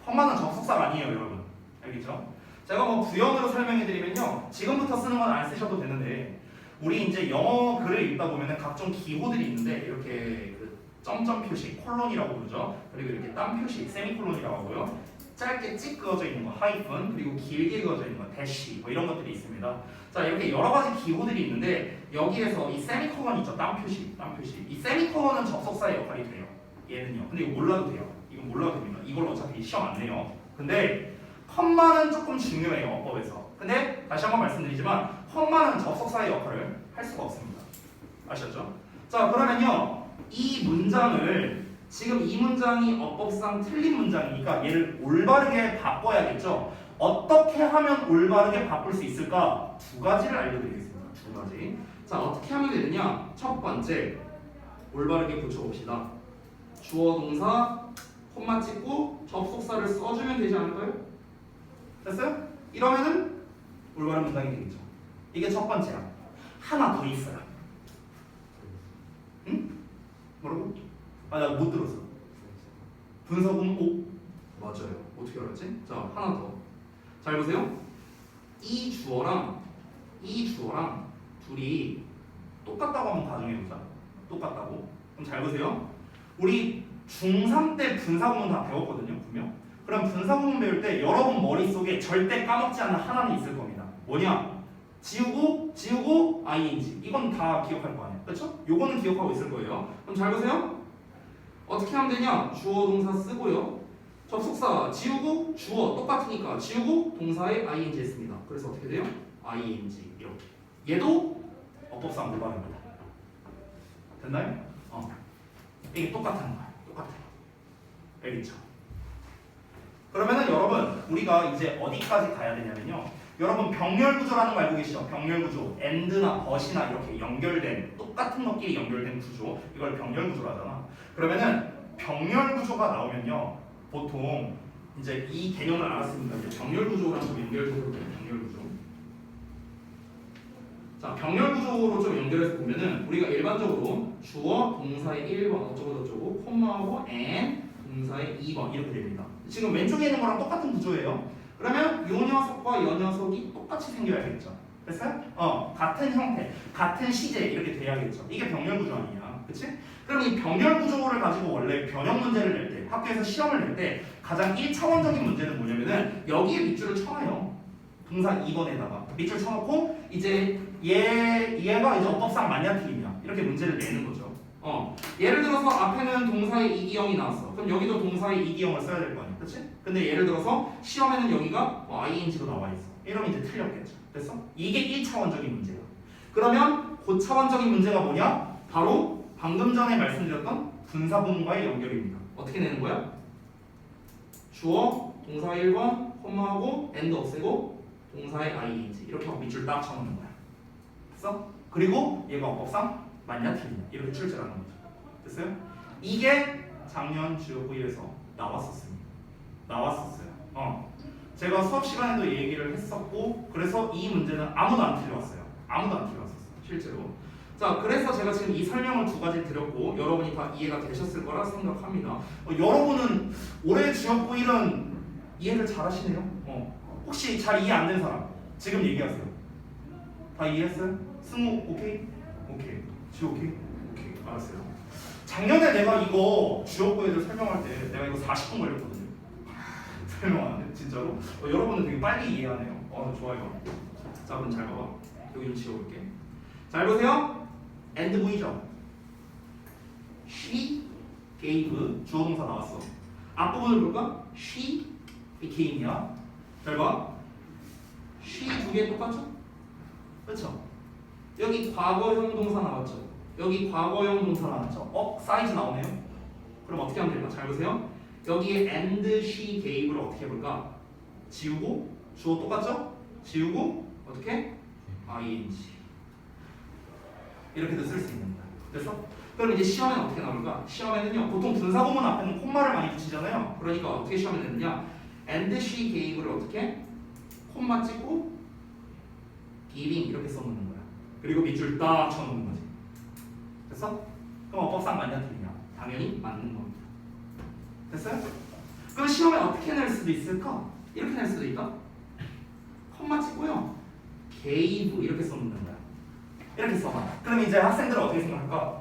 콤마는 접속사가 아니에요, 여러분. 알겠죠? 제가 뭐 부연으로 설명해드리면요, 지금부터 쓰는 건 안 쓰셔도 되는데, 우리 이제 영어 글을 읽다 보면은 각종 기호들이 있는데, 이렇게 그 점점 표시, 콜론이라고 부르죠. 그리고 이렇게 땀 표시, 세미콜론이라고 하고요. 짧게 찍 그어져 있는 거, 하이픈, 그리고 길게 그어져 있는 거, 대시, 뭐 이런 것들이 있습니다. 자, 이렇게 여러 가지 기호들이 있는데, 여기에서 이 세미콜론 있죠, 땀 표시, 땀 표시. 이 세미콜론은 접속사의 역할이 돼요. 얘는요. 근데 이거 몰라도 돼요. 이건 몰라도 됩니다. 이걸 어차피 시험 안 내요. 근데 컴마는 조금 중요해요, 어법에서. 근데 다시 한번 말씀드리지만 컴마는 접속사의 역할을 할 수가 없습니다. 아셨죠? 자, 그러면요, 이 문장을 지금 이 문장이 어법상 틀린 문장이니까 얘를 올바르게 바꿔야겠죠. 어떻게 하면 올바르게 바꿀 수 있을까? 두 가지를 알려드리겠습니다. 두 가지. 자, 어떻게 하면 되느냐? 첫 번째, 올바르게 붙여봅시다. 주어 동사 콤마 찍고 접속사를 써주면 되지 않을까요? 됐어요? 이러면은 올바른 문장이 되겠죠. 이게 첫 번째야. 하나 더 있어요. 응? 뭐라고? 아, 나 못 들었어. 분석은 O. 맞아요. 어떻게 알았지? 자, 하나 더. 잘 보세요. 이 주어랑 둘이 똑같다고 한번 가정해보자. 똑같다고. 그럼 잘 보세요. 우리 중3 때 분사구문 다 배웠거든요, 분명. 그럼 분사구문 배울 때 여러분 머릿속에 절대 까먹지 않는 하나는 있을 겁니다. 뭐냐? 지우고 ing. 이건 다 기억할 거 아니에요. 그렇죠? 요거는 기억하고 있을 거예요. 그럼 잘 보세요. 어떻게 하면 되냐? 주어 동사 쓰고요. 접속사 지우고 주어 똑같으니까 지우고 동사에 ing 했습니다. 그래서 어떻게 돼요? ing 이렇게. 얘도 어법상 올바릅니다. 됐나요? 이게 똑같은 거예요. 똑같아요. 알겠죠? 그러면은 여러분, 우리가 이제 어디까지 가야 되냐면요. 여러분, 병렬 구조라는 거 알고 계시죠? 병렬 구조. and나 but이나 이렇게 연결된 똑같은 것끼리 연결된 구조. 이걸 병렬 구조라잖아. 그러면은 병렬 구조가 나오면요. 보통 이제 이 개념을 알았으니까 이제 병렬 구조랑 좀 연결해서 볼게요. 병렬 구조. 자, 병렬 구조로 좀 연결해서 보면은 우리가 일반적으로 주어 동사의 1번 어쩌고 저쩌고 콤마하고 and 동사의 2번 이렇게 됩니다. 지금 왼쪽에 있는 거랑 똑같은 구조예요. 그러면 요 녀석과 요 녀석이 똑같이 생겨야겠죠. 됐어요? 같은 형태, 같은 시제 이렇게 돼야겠죠. 이게 병렬 구조 아니냐, 그치? 그럼 이 병렬 구조를 가지고 원래 변형 문제를 낼 때, 학교에서 시험을 낼 때 가장 1차원적인 문제는 뭐냐면은 여기에 밑줄을 쳐놔요. 동사 2번에다가 밑줄 쳐놓고 이제 얘가 이제 어법상 맞냐 틀리냐 이렇게 문제를 내는 거죠. 예를 들어서 앞에는 동사의 이기형이 나왔어. 그럼 여기도 동사의 이기형을 써야 될 거 아니야, 그렇지? 근데 예를 들어서 시험에는 여기가 ing로 나와 있어. 이러면 이제 틀렸겠죠. 됐어? 이게 1차원적인 문제야. 그러면 고차원적인 문제가 뭐냐? 바로 방금 전에 말씀드렸던 분사구문과의 연결입니다. 어떻게 내는 거야? 주어, 동사 1번, 콤마하고 and 없애고 동사의 ing 이렇게 하고 밑줄 딱 쳐놓는 거야. 됐어? 그리고 얘가 어법상 맞냐 틀리냐 이렇게 출제하는 거죠. 됐어요? 이게 작년 주요부에서 나왔었습니다. 나왔었어요. 제가 수업 시간에도 얘기를 했었고 그래서 이 문제는 아무도 안 틀려왔어요. 아무도 안 틀려왔었어요. 실제로. 자, 그래서 제가 지금 이 설명을 두 가지 드렸고 여러분이 다 이해가 되셨을 거라 생각합니다. 여러분은 올해 주요부 1은 이해를 잘 하시네요. 혹시 잘 이해 안 된 사람 지금 얘기하세요. 다 이해했어요? 승우 오케이? 오케이. 지우 오케이? 오케이. 알았어요. 작년에 내가 이거 주요부 애들 설명할 때 내가 이거 40분 걸렸거든요. 설명하는데 진짜로 여러분은 되게 빨리 이해하네요. 좋아요. 자, 그럼 잘 봐봐. 여기 좀 지워볼게. 잘 보세요. and V죠. She gave 주어 동사 나왔어. 앞부분을 볼까? She became이야. 잘 봐. she 두 개 똑같죠? 그렇죠? 여기 과거형 동사 나왔죠? 여기 과거형 동사 나왔죠? 사이즈 나오네요. 그럼 어떻게 하면 될까? 잘 보세요. 여기에 and she gave를 어떻게 해볼까? 지우고 주어 똑같죠? 지우고 어떻게? ing 이렇게도 쓸 수 있는 거야. 됐어? 그럼 이제 시험에는 어떻게 나올까? 시험에는요 보통 분사구문 앞에는 콤마를 많이 붙이잖아요. 그러니까 어떻게 시험에 내느냐? and she gave를 어떻게? 콤마 찍고 giving 이렇게 써놓는 거야. 그리고 밑줄 딱 쳐놓는 거지. 됐어? 그럼 어법상 맞냐 틀리냐? 당연히 맞는 겁니다. 됐어요? 그럼 시험에 어떻게 낼 수도 있을까? 이렇게 낼 수도 있다. 콤마 찍고요. gave 이렇게 써놓는 거야. 이렇게 써봐. 그럼 이제 학생들은 어떻게 생각할까?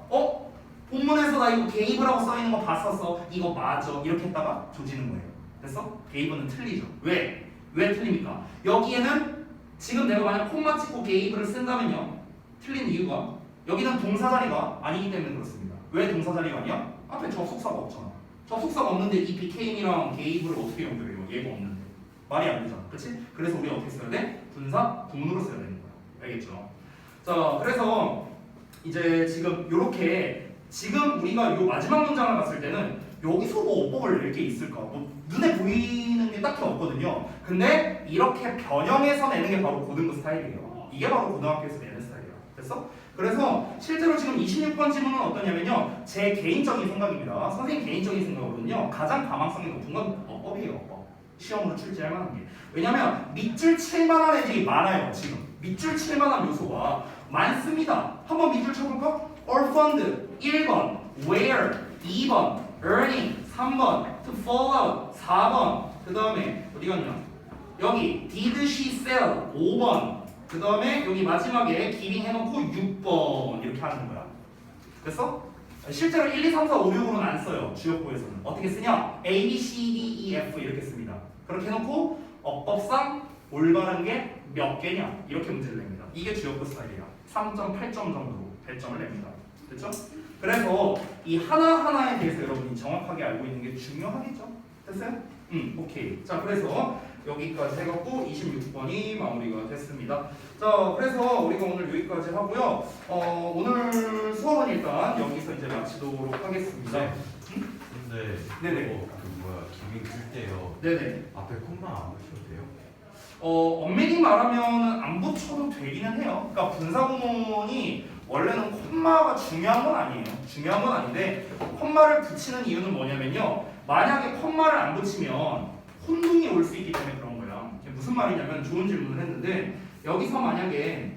본문에서 나 이거 gave라고 써있는 거 봤었어. 이거 맞아. 이렇게 했다가 조지는 거예요. 됐어? gave는 틀리죠. 왜? 왜 틀립니까? 여기에는 지금 내가 만약 콤마 찍고 gave를 쓴다면요. 틀린 이유가 여기는 동사 자리가 아니기 때문에 그렇습니다. 왜 동사 자리가 아니야? 앞에 접속사가 없잖아. 접속사가 없는데 이 became이랑 gave를 어떻게 연결해요? 얘가 없는데. 말이 안 되잖아. 그치? 그래서 우리 어떻게 써야 돼? 분사 구문으로 써야 되는 거야. 알겠죠? 자, 그래서 이제 지금 요렇게 지금 우리가 요 마지막 문장을 봤을 때는 여기서 뭐 어법을 낼 게 있을까? 뭐 눈에 보이는 게 딱히 없거든요. 근데 이렇게 변형해서 내는 게 바로 고등부 스타일이에요. 이게 바로 고등학교에서 내는 스타일이에요. 됐어? 그래서 실제로 지금 26번 질문은 어떠냐면요. 제 개인적인 생각입니다. 선생님 개인적인 생각으로는요. 가장 가망성이 높은 건 어법이에요. 어법. 시험으로 출제할 만한 게. 왜냐면 밑줄 칠 만한 애들이 많아요. 지금. 밑줄 칠 만한 요소가 많습니다. 한번 밑줄 쳐볼까? All fund 1번, where 2번, earning 3번, to follow 4번, 그 다음에 어디 갔냐? 여기 did she sell 5번, 그 다음에 여기 마지막에 giving 해놓고 6번 이렇게 하는 거야. 됐어? 실제로 1, 2, 3, 4, 5, 6으로는 안 써요. 주요보에서는. 어떻게 쓰냐? A, B, C, D, E, F 이렇게 씁니다. 그렇게 해놓고 어법상 올바른 게 몇 개냐? 이렇게 문제를 냅니다. 이게 주요보 스타일이야. 3.8점 정도로 배점을 냅니다. 됐죠? 그래서 이 하나하나에 대해서 여러분이 정확하게 알고 있는 게 중요하겠죠? 됐어요? 오케이. 자, 그래서 여기까지 해갖고 26번이 마무리가 됐습니다. 자, 그래서 우리가 오늘 여기까지 하고요. 오늘 수업은 일단 여기서 이제 마치도록 하겠습니다. 근데 네네. 기빙 쓸 때요. 네네. 앞에 콤마 안 붙여도 돼요? 엄밀히 말하면 안 붙여도 되기는 해요. 그러니까 분사구문이 원래는 콤마가 중요한 건 아니에요. 중요한 건 아닌데 콤마를 붙이는 이유는 뭐냐면요. 만약에 콤마를 안 붙이면 혼동이 올 수 있기 때문에 그런 거야. 이게 무슨 말이냐면 좋은 질문을 했는데 여기서 만약에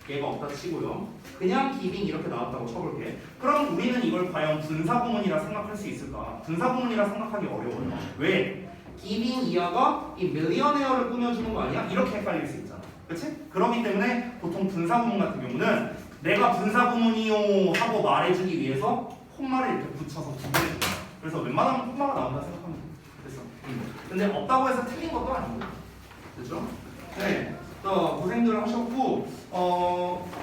얘가 없다 치고요. 그냥 기빙 이렇게 나왔다고 쳐볼게. 그럼 우리는 이걸 과연 분사구문이라 생각할 수 있을까? 분사구문이라 생각하기 어려워요. 왜? 기빙 이하가 이 밀리어네어를 꾸며주는 거 아니야? 이렇게 헷갈릴 수 있잖아. 그치? 그렇기 때문에 보통 분사구문 같은 경우는 내가 분사구문이요 하고 말해주기 위해서 콤마를 이렇게 붙여서 구분해줍니다. 그래서 웬만하면 콤마가 나온다 생각하면 돼. 됐어. 근데 없다고 해서 틀린 것도 아니고. 됐죠? 네. 고생들 하셨고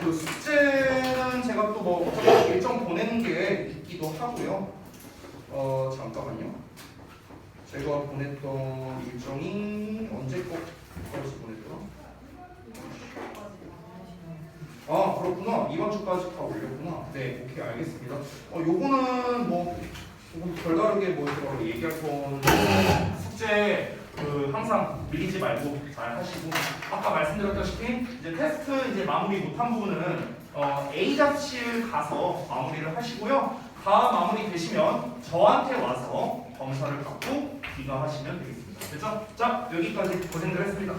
그 숙제는 제가 또 뭐 일정 보내는 게 있기도 하고요. 잠깐만요. 제가 보냈던 일정이 언제 거까지 보냈더라? 아 그렇구나. 이번 주까지 다 올렸구나. 네, 오케이 알겠습니다. 요거는 뭐 조금 별다르게 뭐 이걸 얘기할 건 숙제 그 항상 밀리지 말고 잘 하시고 아까 말씀드렸다시피 이제 테스트 이제 마무리 못한 부분은 A자실 가서 마무리를 하시고요. 다 마무리 되시면 저한테 와서 검사를 받고 비교하시면 되겠습니다. 됐죠? 자 여기까지 고생들 했습니다.